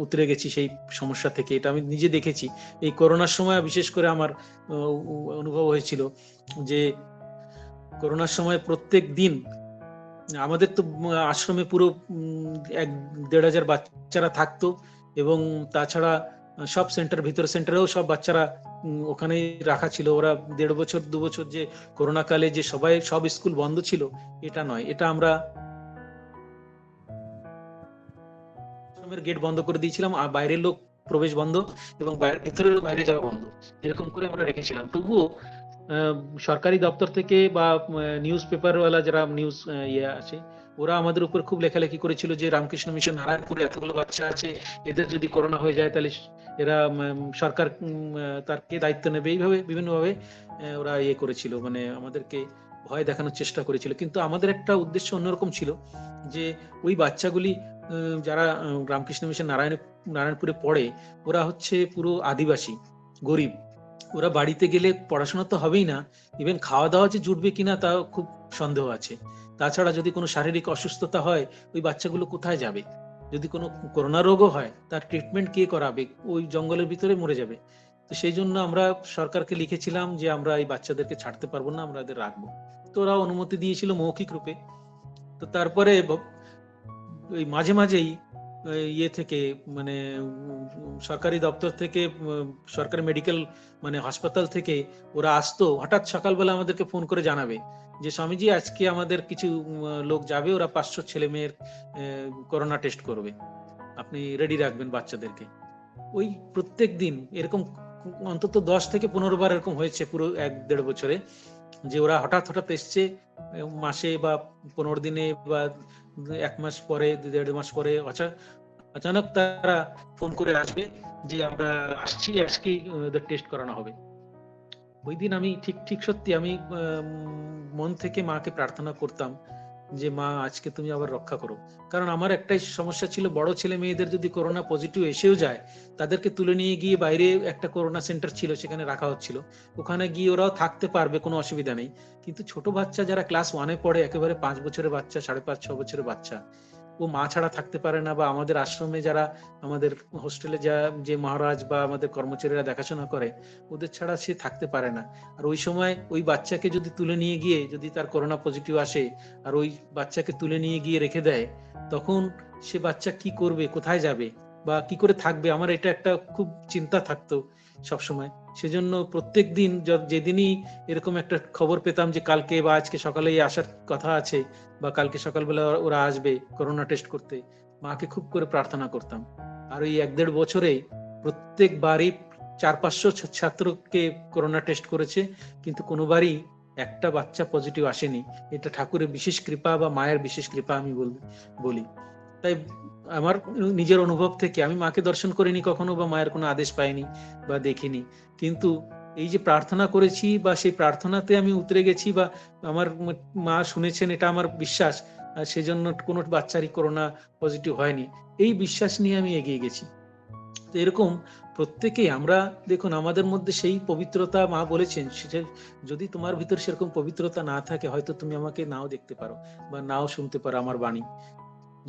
উতরে গেছি সেই সমস্যা থেকে। এটা আমি নিজে দেখেছি। এই করোনার সময় বিশেষ করে আমার অনুভব হয়েছিল যে করোনার সময় প্রত্যেক দিন আমাদের তো আশ্রমে পুরো 1-1,500 বাচ্চারা থাকতো, এবং তাছাড়া সব সেন্টার, ভিতর সেন্টারেও সব বাচ্চারা ওখানে রাখা ছিল। ওরা 1.5 বছর 2 বছর যে করোনা কালে যে সব স্কুল বন্ধ ছিল, এটা নয়, এটা আমরা আশ্রমের গেট বন্ধ করে দিয়েছিলাম, আর বাইরের লোক প্রবেশ বন্ধ, এবং ভিতরের বাইরে যাওয়া বন্ধ, এরকম করে আমরা রেখেছিলাম। তবুও সরকারি দপ্তর থেকে বা নিউজ পেপারওয়ালা যারা নিউজ ইয়ে আছে, ওরা আমাদের উপর খুব লেখালেখি করেছিল যে রামকৃষ্ণ মিশন নারায়ণপুরে এতগুলো বাচ্চা আছে, এদের যদি করোনা হয়ে যায় তাহলে এরা সরকার তার কে দায়িত্ব নেবে, এইভাবে বিভিন্নভাবে ওরা ইয়ে করেছিল, মানে আমাদেরকে ভয় দেখানোর চেষ্টা করেছিল। কিন্তু আমাদের একটা উদ্দেশ্য অন্যরকম ছিল, যে ওই বাচ্চাগুলি যারা রামকৃষ্ণ মিশন নারায়ণপুরে পড়ে, ওরা হচ্ছে পুরো আদিবাসী, গরিব। ওরা বাড়িতে গেলে পড়াশোনা তো হবেই না, ইভেন খাওয়া দাওয়া যে জুটবে কিনা তাও খুব সন্দেহ আছে। তাছাড়া যদি কোনো শারীরিক অসুস্থতা হয়, ওই বাচ্চাগুলো কোথায় যাবে? যদি কোনো করোনা রোগও হয়, তার ট্রিটমেন্ট কে করাবে? ওই জঙ্গলের ভিতরে মরে যাবে। তো সেই জন্য আমরা সরকারকে লিখেছিলাম যে আমরা এই বাচ্চাদেরকে ছাড়তে পারবো না, আমরা এদের রাখবো। তো ওরা অনুমতি দিয়েছিল মৌখিক রূপে। তো তারপরে ওই মাঝে মাঝেই ইয়ে থেকে, মানে সরকারি দপ্তর থেকে, সরকারি মেডিকেল মানে হাসপাতাল থেকে ওরা আসতো, হঠাৎ সকালবেলা আমাদেরকে ফোন করে জানাবে যে স্বামীজি আজকে আমাদের কিছু লোক যাবে, ওরা 500 ছেলে মেয়ের করোনা টেস্ট করবে, আপনি রেডি রাখবেন বাচ্চাদেরকে। ওই প্রত্যেক দিন এরকম অন্তত 10 থেকে 15 বার এরকম হয়েছে পুরো 1-1.5 বছরে, যে ওরা হঠাৎ হঠাৎ এসছে, মাসে বা 15 দিনে বা 1 মাস পরে, 1.5 মাস পরে অচানক তারা ফোন করে আসবে যে আমরা আসছি, আজকে ওদের টেস্ট করানো হবে। ওই দিন আমি ঠিক সত্যি আমি মন থেকে মাকে প্রার্থনা করতাম যে মা আজকে তুমি আবার রক্ষা করো। কারণ আমার একটাই সমস্যা ছিল, বড় ছেলে মেয়েদের যদি করোনা পজিটিভ এসেও যায়, তাদেরকে তুলে নিয়ে গিয়ে বাইরে একটা করোনা সেন্টার ছিল, সেখানে রাখা হচ্ছিল, ওখানে গিয়ে ওরাও থাকতে পারবে, কোনো অসুবিধা নেই। কিন্তু ছোট বাচ্চা যারা ক্লাস 1-এ পড়ে, একেবারে 5 বছরের বাচ্চা, 5.5-6 বছরের বাচ্চা, ও মা ছাড়া থাকতে পারে না। বা আমাদের আশ্রমে যারা, আমাদের হোস্টেলে যে মহারাজ বা আমাদের কর্মচারীরা দেখাশোনা করে, ওদের ছাড়া সে থাকতে পারে না। আর ওই সময় ওই বাচ্চাকে যদি তুলে নিয়ে গিয়ে যদি তার করোনা পজিটিভ আসে, আর ওই বাচ্চাকে তুলে নিয়ে গিয়ে রেখে দেয়, তখন সে বাচ্চা কি করবে, কোথায় যাবে, বা কি করে থাকবে, আমার এটা একটা খুব চিন্তা থাকতো সবসময়। সেজন্য প্রত্যেক দিন যেদিনই এরকম একটা খবর পেতাম যে কালকে বা আজকে সকালেই আসার কথা আছে, বা কালকে সকালবেলা ওরা আসবে করোনা টেস্ট করতে, মাকে খুব করে প্রার্থনা করতাম। আর ওই 1-1.5 বছরে প্রত্যেকবারই 400-500 ছাত্রকে করোনা টেস্ট করেছে, কিন্তু কোনোবারই একটা বাচ্চা পজিটিভ আসেনি, এটা ঠাকুরের বিশেষ কৃপা বা মায়ের বিশেষ কৃপা আমি বলি। তাই আমার নিজের অনুভব থেকে, আমি মাকে দর্শন করিনি কখনো বা মায়ের কোনো আদেশ পাইনি বা দেখিনি, কিন্তু এই যে প্রার্থনা করেছি বা সেই প্রার্থনাতে আমি উতরে গেছি বা আমার মা শুনেছেন, এটা আমার বিশ্বাস, আর সেজন্য কোনো বাচ্চারই করোনা পজিটিভ হয়নি, এই বিশ্বাস নিয়ে আমি এগিয়ে গেছি। তো এরকম প্রত্যেকেই আমরা, দেখুন আমাদের মধ্যে সেই পবিত্রতা, মা বলেছেন, সেটা যদি তোমার ভিতর সেরকম পবিত্রতা না থাকে, হয়তো তুমি আমাকে নাও দেখতে পারো বা নাও শুনতে পারো আমার বাণী।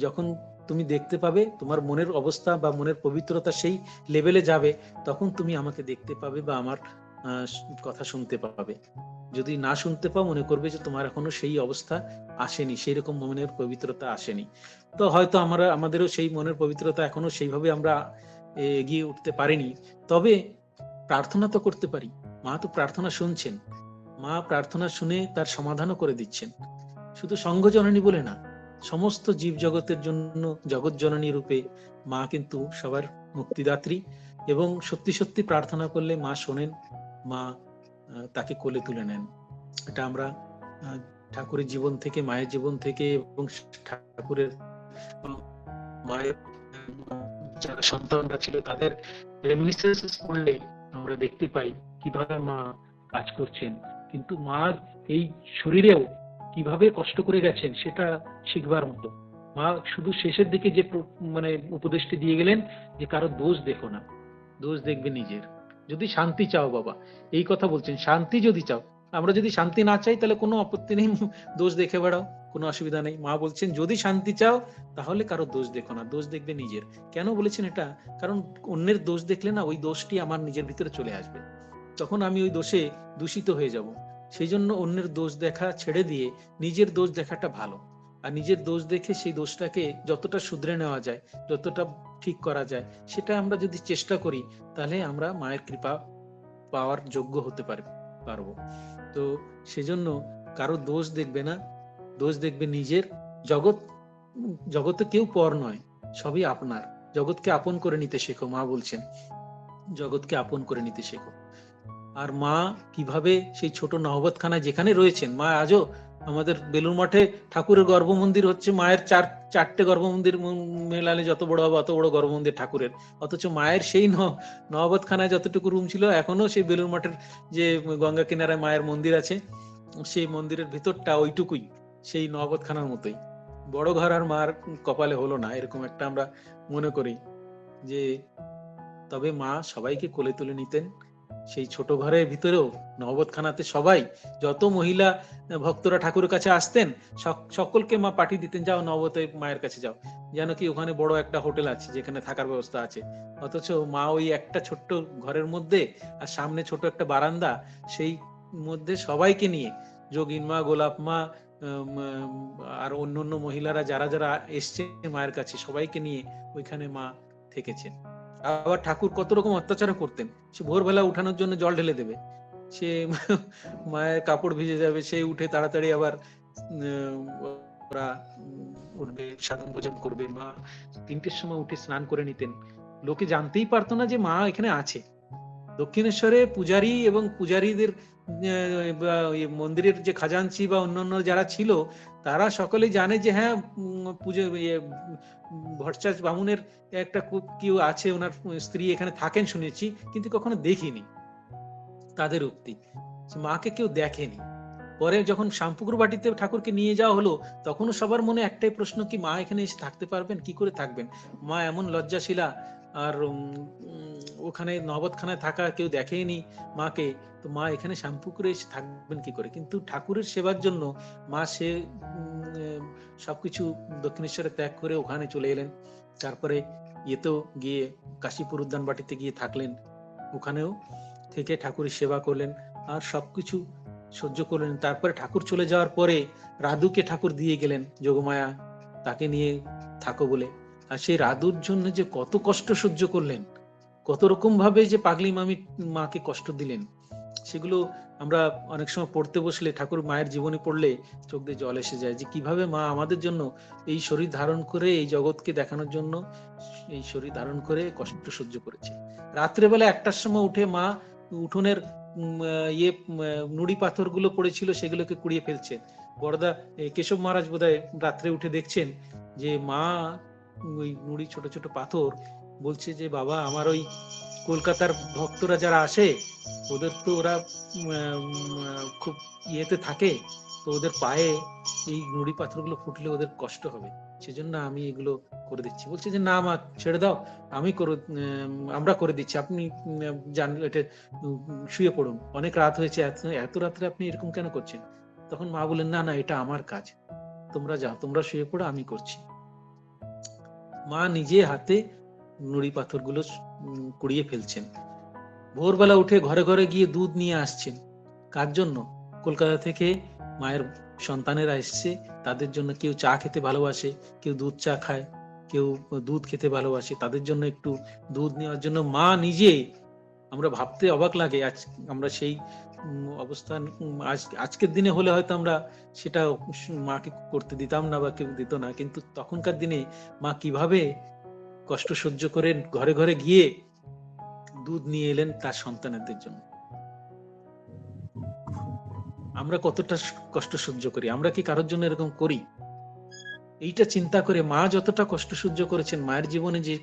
যখন তুমি দেখতে পাবে, তোমার মনের অবস্থা বা মনের পবিত্রতা সেই লেভেলে যাবে, তখন তুমি আমাকে দেখতে পাবে বা আমার কথা শুনতে পাবে। যদি না শুনতে পাও, মনে করবে যে তোমার এখনো সেই অবস্থা আসেনি, সেই রকম মনের পবিত্রতা আসেনি। তো হয়তো আমাদেরও সেই মনের পবিত্রতা এখনো সেইভাবে আমরা এগিয়ে উঠতে পারিনি, তবে প্রার্থনা তো করতে পারি। মা তো প্রার্থনা শুনছেন, মা প্রার্থনা শুনে তার সমাধানও করে দিচ্ছেন। শুধু সংঘ জননী বলে না, সমস্ত জীব জগতের জন্য জগৎ জননী রূপে মা কিন্তু সবার মুক্তিদাত্রী, এবং সত্যি সত্যি প্রার্থনা করলে মা শোনেন, মা তাকে কোলে তুলে নেন। এটা আমরা ঠাকুরের জীবন থেকে, মায়ের জীবন থেকে, এবং ঠাকুরের মায়ের যারা সন্তানরা ছিল তাদের রেমিনিসেন্স পড়লে আমরা দেখতে পাই কিভাবে মা কাজ করছেন। কিন্তু মা এই শরীরেও কিভাবে কষ্ট করে গেছেন সেটা শিখবার মতো। মা শুধু শেষের দিকে যে মানে উপদেশটি দিয়ে গেলেন যে কারো দোষ দেখো না, দোষ দেখবে নিজের। যদি শান্তি চাও বাবা, এই কথা বলছেন, শান্তি যদি চাও, আমরা যদি শান্তি না চাই তাহলে কোনো আপত্তি নেই, দোষ দেখে বেড়াও, কোনো অসুবিধা নেই। মা বলছেন যদি শান্তি চাও তাহলে কারো দোষ দেখো না, দোষ দেখবে নিজের। কেন বলেছেন এটা? কারণ অন্যের দোষ দেখলে না, ওই দোষটি আমার নিজের ভিতরে চলে আসবে, তখন আমি ওই দোষে দূষিত হয়ে যাব। সেই জন্য অন্যের দোষ দেখা ছেড়ে দিয়ে নিজের দোষ দেখাটা ভালো। আর নিজের দোষ দেখে সেই দোষটাকে যতটা শুধরে নেওয়া যায়, যতটা ঠিক করা যায়, সেটা আমরা যদি চেষ্টা করি, তাহলে আমরা মায়ের কৃপা পাওয়ার যোগ্য হতে পারবো। তো সেজন্য কারো দোষ দেখবে না, দোষ দেখবে নিজের। জগতে কেউ পর নয়, সবই আপনার। জগৎকে আপন করে নিতে শেখো, মা বলছেন, জগৎকে আপন করে নিতে শেখো। আর মা কিভাবে সেই ছোট নহবতখানায় যেখানে রয়েছেন, মা আজও আমাদের বেলুর মঠে ঠাকুরের গর্ভ মন্দির হচ্ছে, মায়ের চারটে গর্ভ মন্দির মেলালে যত বড় হবে অত বড় গর্ভ মন্দির ঠাকুরের। অথচ মায়ের সেই নহবতখানায় যতটুকু রুম ছিল, এখনো সেই বেলুর মঠের যে গঙ্গা কিনারায় মায়ের মন্দির আছে, সেই মন্দিরের ভিতরটা ওইটুকুই, সেই নহবতখানার মতোই। বড় ঘর আর মার কপালে হলো না, এরকম একটা আমরা মনে করি। যে তবে মা সবাইকে কোলে তুলে নিতেন, সেই ছোট ঘরের ভিতরেও নহবতখানাতে সবাই, যত মহিলা ভক্তরা ঠাকুরের কাছে আসতেন, সকলকে মা পাঠিয়ে দিতেন, যাও নবতে মায়ের কাছে যাও, যেন কি ওখানে বড় একটা হোটেল আছে যেখানে থাকার ব্যবস্থা আছে। অথচ মা ওই একটা ছোট্ট ঘরের মধ্যে, আর সামনে ছোট একটা বারান্দা, সেই মধ্যে সবাইকে নিয়ে, যোগিন মা, গোলাপ মা, আর অন্য মহিলারা যারা যারা এসছে মায়ের কাছে, সবাইকে নিয়ে ওইখানে মা থেকেছেন। আবার ঠাকুর কত রকম অত্যাচার করতেন। সে ভোরবেলা উঠানোর জন্য জল ঢেলে দেবে, সে মায়ের কাপড় ভিজে যাবে, সে উঠে তাড়াতাড়ি আবার ওরা উঠবে, সাধন ভোজন করবে। মা 3টের সময় উঠে স্নান করে নিতেন, লোকে জানতেই পারতো না যে মা এখানে আছে। দক্ষিণেশ্বরে পূজারী এবং পূজারীদের মন্দিরের যে খাজাঞ্চি বা অন্যান্য যারা ছিল, তারা সকলেই জানে যে হ্যাঁ, পুজো ভট্টাচ বামুনের একটা কেউ আছে, ওনার স্ত্রী এখানে থাকেন শুনেছি, কিন্তু কখনো দেখিনি তাদের উক্তি। মাকে কেউ দেখেনি। পরে যখন শ্যামপুকুর বাটিতে ঠাকুরকে নিয়ে যাওয়া হলো, তখনও সবার মনে একটাই প্রশ্ন, কি মা এখানে এসে থাকতে পারবেন? কি করে থাকবেন? মা এমন লজ্জাশীলা, আর ওখানে নহবতখানায় থাকা কেউ দেখেনি মাকে, তো মা এখানে শ্যামপুকুরে এসে থাকবেন কি করে? কিন্তু ঠাকুরের সেবার জন্য মা সে সবকিছু দক্ষিণেশ্বরে ত্যাগ করে ওখানে চলে এলেন। তারপরে ইয়েতেও গিয়ে কাশীপুর উদ্যান বাটিতে গিয়ে থাকলেন, ওখানেও থেকে ঠাকুরের সেবা করলেন আর সবকিছু সহ্য করলেন। তারপরে ঠাকুর চলে যাওয়ার পরে রাধুকে ঠাকুর দিয়ে গেলেন, যোগমায়া তাকে নিয়ে থাকো বলে। আর সেই রাধুর জন্য যে কত কষ্ট সহ্য করলেন, কত রকম ভাবে যে পাগলি মাকে কষ্ট দিলেন, সেগুলো আমরা অনেক সময় পড়তে বসলে, ঠাকুর মায়ের জীবনী পড়লে চোখ দিয়ে জল এসে যায়, যে কিভাবে মা আমাদের জন্য এই শরীর ধারণ করে, এই জগৎকে দেখানোর জন্য এই শরীর ধারণ করে কষ্ট সহ্য করেছে। রাত্রেবেলা 1টার সময় উঠে মা উঠোনের নুড়ি পাথর গুলো পড়েছিল সেগুলোকে কুড়িয়ে ফেলছেন। বড়দা কেশব মহারাজ বোধহয় রাত্রে উঠে দেখছেন যে মা ওই নুড়ি ছোট ছোট পাথর বলছে যে বাবা আমার ওই কলকাতার ভক্তরা যারা আসে ওদের তো ওরা খুব ইয়েতে থাকে, তো ওদের পায়ে এই নুড়ি পাথরগুলো ফুটলে ওদের কষ্ট হবে, সেজন্য আমি এগুলো করে দিচ্ছি। বলছে যে না মা ছেড়ে দাও, আমরা করে দিচ্ছি, আপনি জানলে এটা শুয়ে পড়ুন, অনেক রাত হয়েছে, এত রাত্রে আপনি এরকম কেন করছেন? তখন মা বলেন না না এটা আমার কাজ, তোমরা যাও, তোমরা শুয়ে পড়ো, আমি করছি। মা নিজে হাতে নুড়ি পাথরগুলো কুড়িয়ে ফেলছেন। ভোরবেলা উঠে ঘরে ঘরে গিয়ে দুধ নিয়ে আসছেন। কার জন্য? কলকাতা থেকে মায়ের সন্তানেরা এসছে, তাদের জন্য। কেউ চা খেতে ভালোবাসে, কেউ দুধ চা খায়, কেউ দুধ খেতে ভালোবাসে, তাদের জন্য একটু দুধ নেওয়ার জন্য মা নিজে। আমরা ভাবতে অবাক লাগে, আজ আমরা সেই অবস্থান আজকের দিনে হলে হয়তো আমরা সেটা মাকে করতে দিতাম না বা কেউ দিত না, কিন্তু তখনকার দিনে মা কিভাবে কষ্ট সহ্য করে ঘরে ঘরে গিয়ে দুধ নিয়ে এলেন তার সন্তানদের জন্য। আমরা কতটা কষ্ট সহ্য করি? আমরা কি কারোর জন্য এরকম করি? এইটা চিন্তা করে মা যতটা কষ্ট সহ্য করেছেন, মায়ের জীবনে যে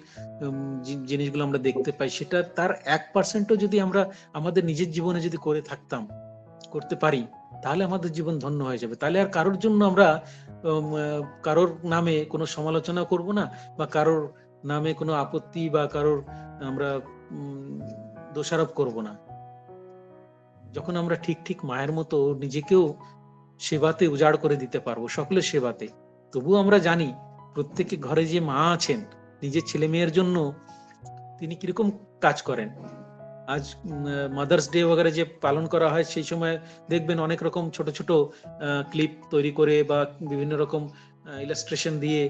জিনিসগুলো আমরা দেখতে পাই, সেটা তার 1% যদি আমরা আমাদের নিজের জীবনে যদি করে থাকতাম, করতে পারি, তাহলে আমাদের জীবন ধন্য হয়ে যাবে। তাহলে আর কারোর জন্য আমরা কারোর নামে কোনো সমালোচনা করব না, বা কারোর নামে কোনো আপত্তি বা কারোর আমরা দোষারোপ করব না। যখন আমরা ঠিক ঠিক মায়ের মতো নিজেকেও সেবাতে উজাড় করে দিতে পারবো, সকলের সেবাতে। তবুও আমরা জানি প্রত্যেকে ঘরে যে মা আছেন, নিজের ছেলে মেয়ের জন্য তিনি কিরকম কাজ করেন। আজ মাদার্স ডে वगैरह যে পালন করা হয়, সেই সময় দেখবেন অনেক রকম ছোট ছোট ক্লিপ তৈরি করে বা বিভিন্ন রকম ইলাস্ট্রেশন দিয়ে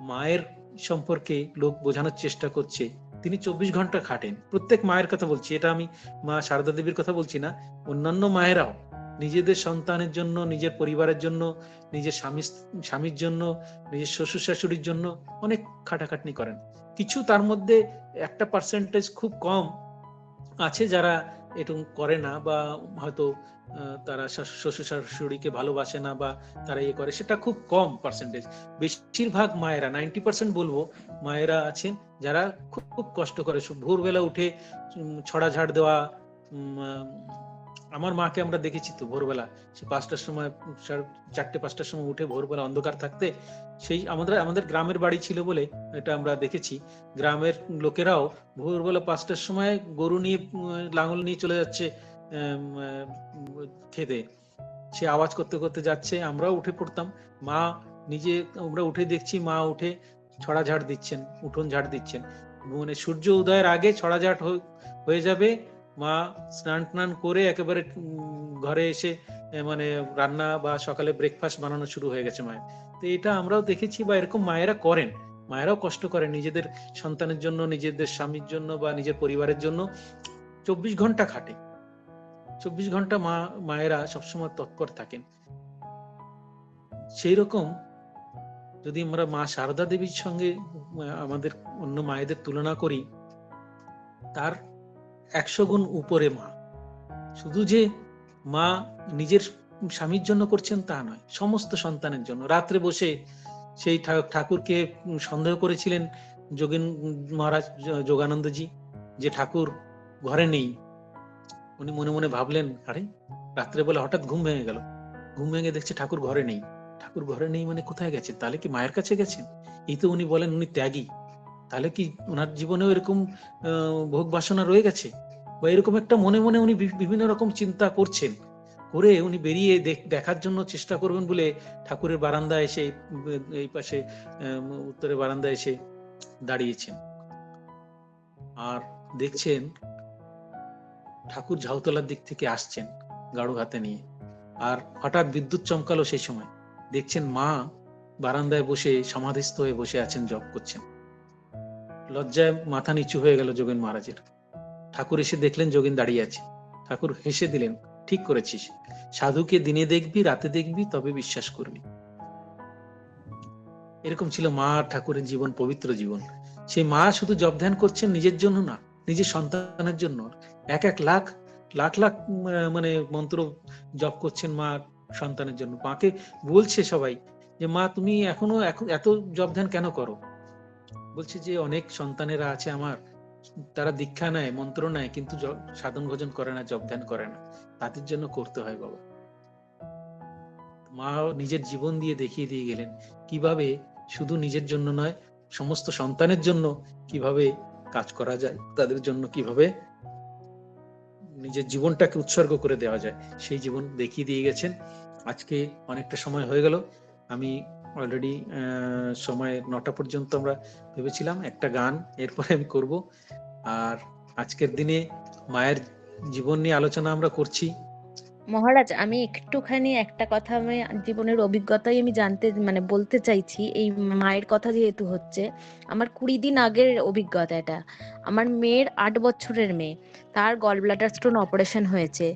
মায়ের সম্পর্কে লোক বোঝানোর চেষ্টা করছে। তিনি 24 ঘন্টা খাটেন। প্রত্যেক মায়ের কথা বলছি, এটা আমি মা সারদা দেবীর কথা বলছি না, অন্যান্য মায়েরাও নিজেদের সন্তানের জন্য, নিজের পরিবারের জন্য, নিজের স্বামীর জন্য, নিজের শ্বশুর শাশুড়ির জন্য অনেক খাটাখাটনি করেন। কিছু তার মধ্যে একটা পার্সেন্টেজ খুব কম আছে যারা এরকম করে না, বা হয়তো তারা শ্বশুর শাশুড়িকে ভালোবাসে না, বা তারা ইয়ে করে, সেটা খুব কম পার্সেন্টেজ। বেশিরভাগ মায়েরা, 90% বলবো, মায়েরা আছেন যারা খুব খুব কষ্ট করে। ভোরবেলা উঠে ছড়া ঝাড় দেওয়া। আমার মাকে আমরা দেখেছি তো ভোরবেলা সে 5টার সময়, 4টে-5টার সময় উঠে ভোরবেলা অন্ধকার থাকতে, সেই আমাদের গ্রামের বাড়ি ছিল বলে এটা আমরা দেখেছি। গ্রামের লোকেরাও ভোরবেলা 5টার সময় গরু নিয়ে লাঙল নিয়ে চলে যাচ্ছে খেতে, সে আওয়াজ করতে করতে যাচ্ছে, আমরাও উঠে পড়তাম। মা নিজে, আমরা উঠে দেখছি মা উঠে ছড়া ঝাড় দিচ্ছেন, উঠোন ঝাড় দিচ্ছেন। মানে সূর্য উদয়ের আগে ছড়া ঝাড় হয়ে যাবে, মা স্নান টান করে একেবারে ঘরে এসে মানে রান্না বা সকালে ব্রেকফাস্ট বানানো শুরু হয়ে গেছে মায়ের। তো এটা আমরাও দেখেছি, বা এরকম মায়েরা করেন। মায়েরাও কষ্ট করেন নিজেদের সন্তানের জন্য, নিজেদের স্বামীর জন্য বা নিজের পরিবারের জন্য। 24 ঘন্টা খাটে, 24 ঘন্টা মায়েরা সবসময় তৎপর থাকেন। সেই রকম যদি আমরা মা সারদা দেবীর সঙ্গে আমাদের অন্য মায়েদের তুলনা করি, তার 100 গুণ উপরে মা। শুধু যে মা নিজের স্বামীর জন্য করছেন তা নয়, সমস্ত সন্তানের জন্য। রাত্রে বসে সেই ঠাকুরকে সন্দেহ করেছিলেন যোগেন মহারাজ যোগানন্দজি, যে ঠাকুর ঘরে নেই। উনি মনে মনে ভাবলেন, আরে রাত্রে বলে হঠাৎ ঘুম ভেঙে গেল, ঘুম ভেঙে দেখছে ঠাকুর ঘরে নেই। ঠাকুর ঘরে নেই মানে কোথায় গেছেন? তাহলে কি মায়ের কাছে গেছেন? এই তো উনি বলেন উনি ত্যাগী, তাহলে কি ওনার জীবনেও এরকম ভোগ বাসনা রয়ে গেছে? বা এরকম একটা মনে মনে উনি বিভিন্ন রকম চিন্তা করছেন, করে উনি বেরিয়ে দেখার জন্য চেষ্টা করবেন বলে ঠাকুরের বারান্দায় এসে, এই পাশে উত্তরের বারান্দায় এসে দাঁড়িয়েছেন। আর দেখছেন ঠাকুর ঝাউতলার দিক থেকে আসছেন গাড়ু হাতে নিয়ে। আর হঠাৎ বিদ্যুৎ চমকালো সেই সময়, দেখছেন মা বারান্দায় বসে সমাধিস্থ হয়ে বসে আছেন, জপ করছেন। লজ্জায় মাথা নিচু হয়ে গেল যোগেন মহারাজের। ঠাকুর এসে দেখলেন যোগেন দাঁড়িয়ে আছে। ঠাকুর হেসে দিলেন, ঠিক করেছিস, সাধুকে দিনে দেখবি, রাতে দেখবি, তবে বিশ্বাস করবি। এরকম ছিল মা আর ঠাকুরের জীবন, পবিত্র জীবন। সেই মা শুধু জপ ধ্যান করছেন নিজের জন্য না, নিজের সন্তানের জন্য। 1-1 লাখ লাখ লাখ মানে মন্ত্র জপ করছেন মা সন্তানের জন্য। মাকে বলছে সবাই যে মা তুমি এখনো এখন এত জপ ধ্যান কেন করো? বলছে যে অনেক সন্তানেরা আছে আমার, তারা দীক্ষা নেয়, মন্ত্র নেয়, কিন্তু সাধন ভোজন করে না, জপ ধ্যান করে না, তাদের জন্য করতে হয় বাবা। মা নিজের জীবন দিয়ে দেখিয়ে দিয়ে গেলেন কিভাবে শুধু নিজের জন্য নয়, সমস্ত সন্তানের জন্য কিভাবে কাজ করা যায়, তাদের জন্য কিভাবে নিজের জীবনটাকে উৎসর্গ করে দেওয়া যায়, সেই জীবন দেখিয়ে দিয়ে গেছেন। আজকে অনেকটা সময় হয়ে গেল, আমি অলরেডি সময় 9টা পর্যন্ত আমরা ভেবেছিলাম, একটা গান এরপরে আমি করব। আর আজকের দিনে মায়ের জীবন নিয়ে আলোচনা আমরা করছি। মহারাজ, আমি একটুখানি একটা কথা, আমি জীবনের অভিজ্ঞতাই আমি জানতে মানে বলতে চাইছি। এই মায়ের কথা যেহেতু হচ্ছে, আমার 20 দিন আগের অভিজ্ঞতা এটা। আমার মেয়ের 8 বছরের মেয়ে, তার গল ব্লাডার স্টোন অপারেশন হয়েছে।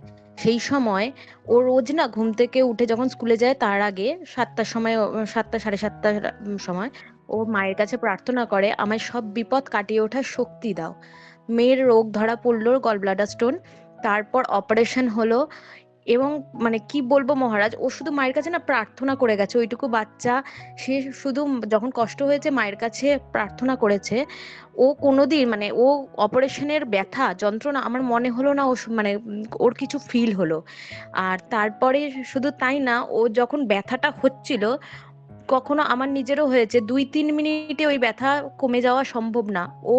সেই সময় ও রোজ না ঘুম থেকে উঠে যখন স্কুলে যায় তার আগে 7টার সময়, 7টা 7:30টার সময় ও মায়ের কাছে প্রার্থনা করে, আমায় সব বিপদ কাটিয়ে ওঠার শক্তি দাও। মেয়ের রোগ ধরা পড়লো, গল ব্লাডার স্টোন। তারপর অপারেশন হলো। এবং মানে কি বলবো মহারাজ, ও শুধু মায়ের কাছে না প্রার্থনা করে গেছে, ওইটুকু বাচ্চা। সে শুধু যখন কষ্ট হয়েছে মায়ের কাছে প্রার্থনা করেছে। ও কোনোদিন মানে ও অপারেশনের ব্যথা যন্ত্রণা আমার মনে হলো না, ও মানে ওর কিছু ফিল হলো। আর তারপরে শুধু তাই না, ও যখন ব্যথাটা হচ্ছিল, কখনো আমার নিজেরও হয়েছে, 2-3 মিনিটে ওই ব্যথা কমে যাওয়া সম্ভব না। ও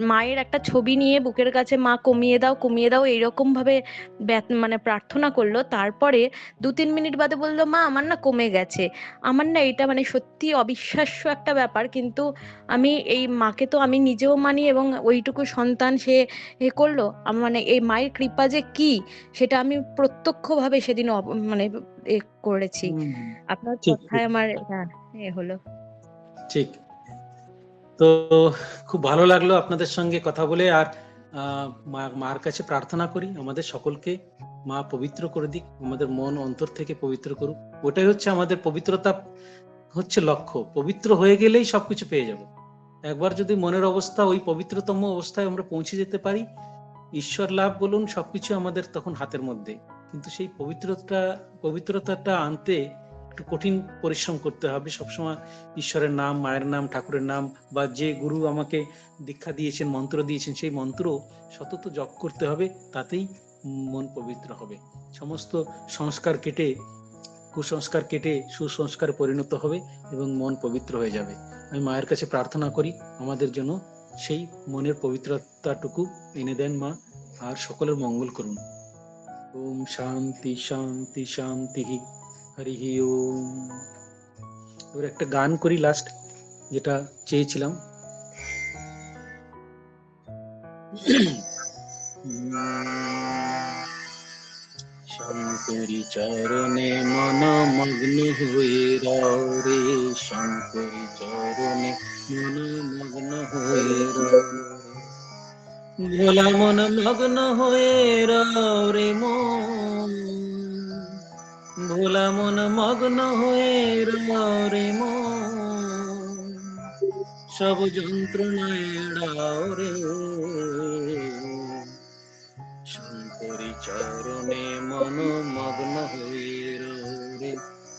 মায়ের একটা ছবি নিয়ে বুকের কাছে, মা কমিয়ে দাও কমিয়ে দাও এইরকম ভাবে মানে প্রার্থনা করলো। তারপরে 2-3 মিনিট বাদে বললো, মা আমার না কমে গেছে। আমার না এটা মানে সত্যি অবিশ্বাস্য একটা ব্যাপার। কিন্তু আমি এই মাকে তো আমি নিজেও মানি, এবং ওইটুকু সন্তান সে এ করলো। মানে এই মায়ের কৃপা যে কি, সেটা আমি প্রত্যক্ষভাবে সেদিন মানে এ করেছি। আপনার ঠিক কথায় আমার হলো। ঠিক। তো খুব ভালো লাগলো আপনাদের সঙ্গে কথা বলে। আর মার কাছে প্রার্থনা করি আমাদের সকলকে মা পবিত্র করে দিক, আমাদের মন অন্তর থেকে পবিত্র করুক। ওটাই হচ্ছে আমাদের পবিত্রতা, হচ্ছে লক্ষ্য। পবিত্র হয়ে গেলেই সবকিছু পেয়ে যাব। একবার যদি মনের অবস্থা ওই পবিত্রতম অবস্থায় আমরা পৌঁছে যেতে পারি, ঈশ্বর লাভ বলুন সবকিছু আমাদের তখন হাতের মধ্যে। কিন্তু সেই পবিত্রতাটা আনতে একটু কঠিন পরিশ্রম করতে হবে। সবসময় ঈশ্বরের নাম, মায়ের নাম, ঠাকুরের নাম, বা যে গুরু আমাকে দীক্ষা দিয়েছেন, মন্ত্র দিয়েছেন, সেই মন্ত্র সতত জপ করতে হবে, তাতেই মন পবিত্র হবে। সমস্ত সংস্কার কেটে, কুসংস্কার কেটে সুসংস্কারে পরিণত হবে এবং মন পবিত্র হয়ে যাবে। আমি মায়ের কাছে প্রার্থনা করি আমাদের জন্য সেই মনের পবিত্রতাটুকু এনে দেন মা, আর সকলের মঙ্গল করুন। ওম শান্তি শান্তি শান্তি, হরি ওম। এবার একটা গান করি লাস্ট, যেটা চেয়েছিলাম। শঙ্করী চরণে মন মগ্ন হয়ে রাও রে, শঙ্করী চরণে মন মগ্ন হয়ে রাও, ভোলা মন মগ্ন হয়ে রাও রে মন, ভোলা মন মগ্ন হয়ে রাও রে মন, সব যন্ত্রণায় এড়াও রে, শঙ্করী চরণে মন মগ্ন হয়ে রাও রে,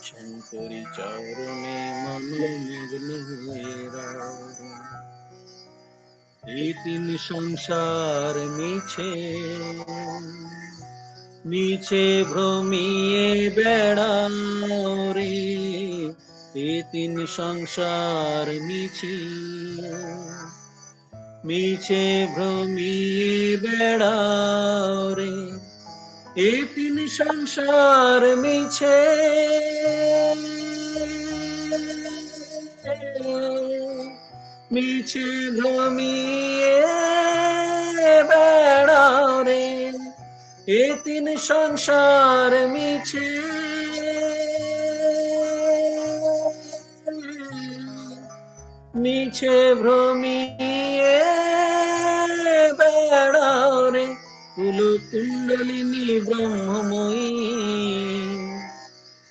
শঙ্করী চরণে মন মগ্ন হয়ে রাও রে। এই তিন সংসার মিছে মিছে ভ্রমিয়ে বেড়াও রে, এই তিন সংসার মিছে মিছে ভ্রমিয়ে বেড়াও রে, এই তিন সংসার মিছে মিছে ভ্রমিয়ে বেড়াও রে, এ তিন সংসার মিছে মিছে ভ্রমিয়ে বেড়াও রে, কুল কুণ্ডলিনী ব্রহ্মময়ী,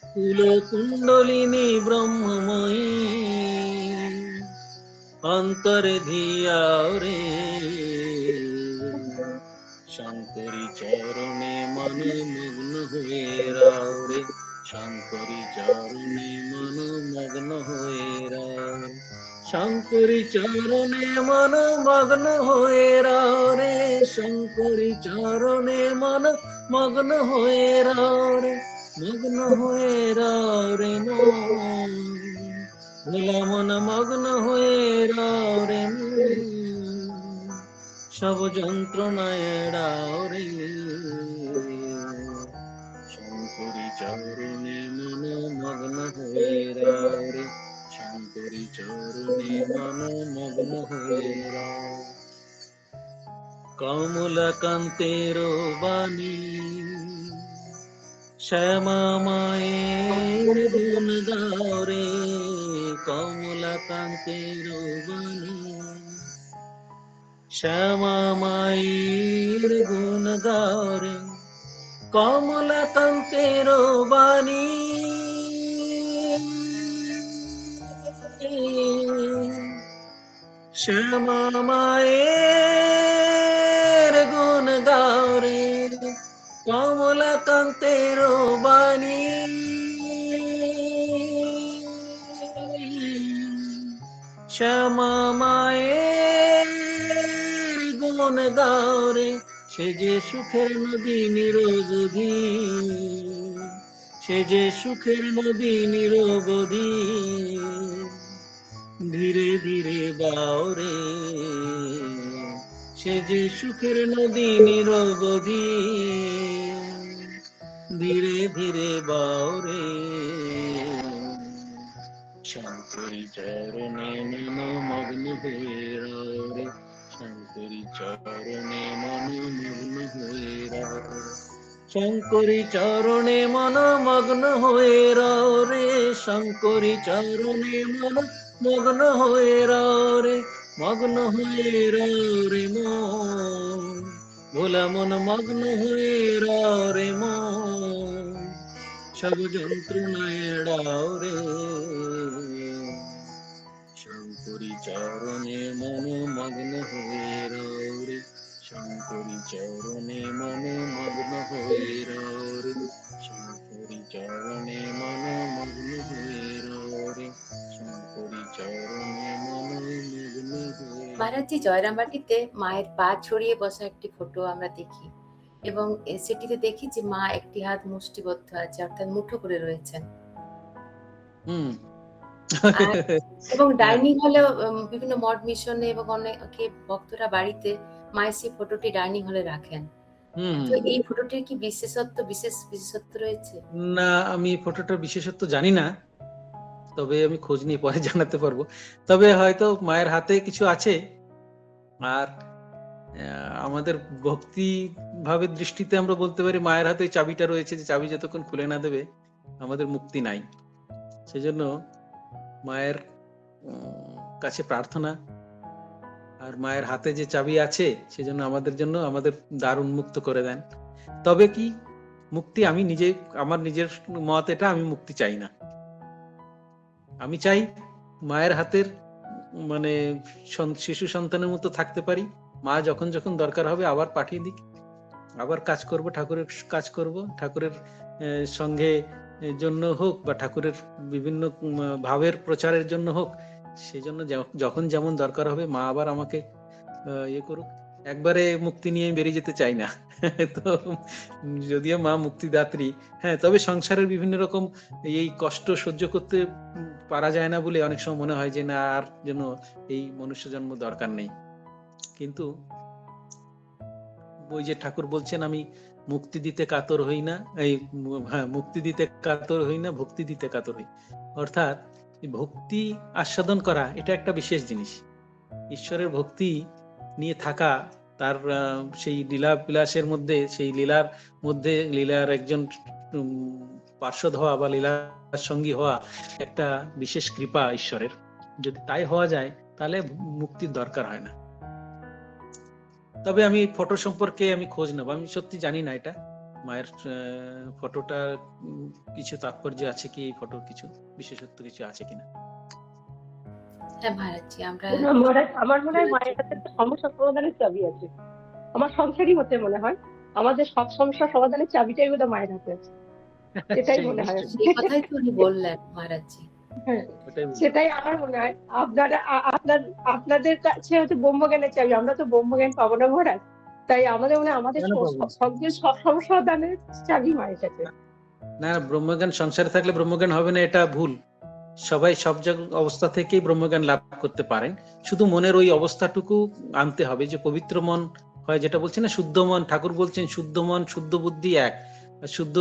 কুল কুণ্ডলিনী ব্রহ্মময়ী, অন্তরে ধিয়াও রে, শঙ্করী চরণে মন মগ্ন হয়ে রাও রে, শঙ্করী চরণে মন মগ্ন হয়ে রাও, শঙ্করী চরণে মন মগ্ন হয়ে রাও রে, শঙ্করী চরণে মন মগ্ন হয়ে রাও রে, মগ্ন হয়ে রাও রে মন, ভোলা মন মগ্ন হয়ে রাও রে মন, সব যন্ত্রণায় এড়াও রে, শঙ্করী চরণে মন মগ্ন হয়ে রাও রে, শঙ্করী চরণে মন মগ্ন হয়ে রাও। কমলাকান্তের বাণী শ্যামা মায়ের গুণ গাও রে, কমলাকান্তের বাণী শ্যামা মায়ের গুণ গাও রে, কমলাকান্তের বাণী শ্যামা মায়ের গুণ গাও রে, কমলাকান্তের বাণী শ্যামা মায়ের গুণ গাও রে, সে যে সুখের নদী নিরবধি, সে যে সুখের নদী নিরবধি, ধীরে ধীরে গাও রে, সে যে সুখের নদী নিরবধি, ধীরে ধীরে বাও রে, শঙ্করী চরণে মন মগ্ন হয়ে রাও রে, শঙ্করী চরণে মন মগ্ন হয়ে রাও, শঙ্করী চরণে মন মগ্ন হয়ে রাও রে, শঙ্করী চরণে মন মগ্ন হয়ে রাও রে, মগ্ন হয়ে রাও রে মন, ভোলা মন মগ্ন হয়ে রাও রে মন, সব যন্ত্রণা এড়াও রে, শঙ্করী চরণে মন মগ্ন হয়ে রাও রে, শঙ্করী চরণে মন মগ্ন হয়ে রাও রে, শঙ্করী চরণে মন মগ্ন হয়ে রাও রে, শঙ্করী চরণে মন মগ্ন হয়ে। মহারাজজি, জয়রামবাটিতে মায়ের পা ছড়িয়ে বসা একটি ফটো আমরা দেখি এবং সেটিতে দেখি যে মা একটি হাত মুষ্টিবদ্ধ আছে, অর্থাৎ মুঠো করে রয়েছেন। এবং ডাইনিং হলে বিভিন্ন মঠ মিশনে এবং অনেকে ভক্তরা বাড়িতে মায়ের সেই ফটোটি ডাইনিং হলে রাখেন। তো এই ফটোটির কি বিশেষত্ব রয়েছে? না, আমি ফটোটার বিশেষত্ব জানি না, তবে আমি খোঁজ নিয়ে পরে জানাতে পারবো। তবে হয়তো মায়ের হাতে কিছু আছে, আর আমাদের ভক্তি ভাবের দৃষ্টিতে আমরা বলতে পারি মায়ের হাতে চাবিটা রয়েছে, যে চাবি যতক্ষণ খুলে না দেবে আমাদের মুক্তি নাই। সেজন্য মায়ের কাছে প্রার্থনা, আর মায়ের হাতে যে চাবি আছে সেজন্য আমাদের জন্য আমাদের দ্বার উন্মুক্ত করে দেন। তবে কি মুক্তি, আমি নিজে, আমার নিজের মত এটা, আমি মুক্তি চাই না। আমি চাই মায়ের হাতের মানে শিশু সন্তানের মতো থাকতে পারি, মা যখন যখন দরকার হবে আবার পাঠিয়ে দিক, আবার কাজ করব, ঠাকুরের কাজ করব, ঠাকুরের সঙ্গে জন্য হোক বা ঠাকুরের বিভিন্ন ভাবের প্রচারের জন্য হোক, সেজন্য যখন যেমন দরকার হবে মা আবার আমাকে ইয়ে করুক। একবারে মুক্তি নিয়ে বেরিয়ে যেতে চাই না। তো যদিও মা মুক্তিদাত্রী, হ্যাঁ, তবে সংসারের বিভিন্ন রকম এই কষ্ট সহ্য করতে পারা যায় না বলে অনেক সময় মনে হয় যে না, আর যেন এই মনুষ্য জন্ম দরকার নেই। কিন্তু ওই যে ঠাকুর বলছেন, আমি মুক্তি দিতে কাতর হই না, এই হ্যাঁ, মুক্তি দিতে কাতর হই না, ভক্তি দিতে কাতর হই। অর্থাৎ ভক্তি আস্বাদন করা এটা একটা বিশেষ জিনিস। ঈশ্বরের ভক্তি নিয়ে থাকা, তার সেই লীলা বিলাসের মধ্যে, সেই লীলার মধ্যে লীলার একজন পার্শ্বদ হওয়া বা লীলার সঙ্গী হওয়া একটা বিশেষ কৃপা ঈশ্বরের। যদি তাই হওয়া যায় তাহলে মুক্তির দরকার হয় না। তবে আমি ফটো সম্পর্কে আমি খোঁজ নেব, আমি সত্যি জানি না এটা মায়ের ফটোটা কিছু তাৎপর্য আছে কি, এই ফটোর কিছু বিশেষত্ব কিছু আছে কিনা। হ্যাঁ মহারাজজি, আমরা আমার মনে হয় মায়ের কাছে একটা সমস্যা সমাধানের চাবি আছে। আমার সংসারই হতে মনে হয় আমাদের সব সমস্যা সমাধানের চাবিটাই বোধহয় মায়ের হাতে আছে, এটাই মনে হয়। সেই কথাই তো উনি বললেন মহারাজজি। হ্যাঁ, সেটাই আমার মনে হয়। আপনাদের কাছে হচ্ছে ব্রহ্মজ্ঞানের চাবি, আমরা তো ব্রহ্মজ্ঞান পাবো না মহারাজ, তাই আমাদের মনে হয় আমাদের সব সমস্যা দানের চাবি মায়ের কাছে। না, ব্রহ্মজ্ঞান সংসারে থাকলে ব্রহ্মজ্ঞান হবে না, এটা ভুল। সবাই সব অবস্থা থেকেই ব্রহ্মজ্ঞান লাভ করতে পারেন, শুধু মনের ওই অবস্থাটুকু আনতে হবে যে পবিত্র মন হয়, যেটা বলছি না শুদ্ধ মন। ঠাকুর বলছেন শুদ্ধ মন শুদ্ধ বুদ্ধি এক, শুদ্ধ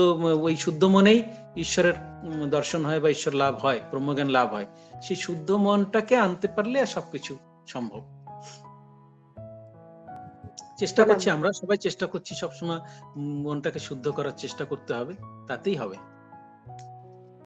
ওই শুদ্ধ মনেই ঈশ্বরের দর্শন হয় বা ঈশ্বর লাভ হয়, ব্রহ্মজ্ঞান লাভ হয়। সেই শুদ্ধ মনটাকে আনতে পারলে আর সবকিছু সম্ভব। চেষ্টা করছি, আমরা সবাই চেষ্টা করছি সবসময় মনটাকে শুদ্ধ করার চেষ্টা করতে হবে, তাতেই হবে।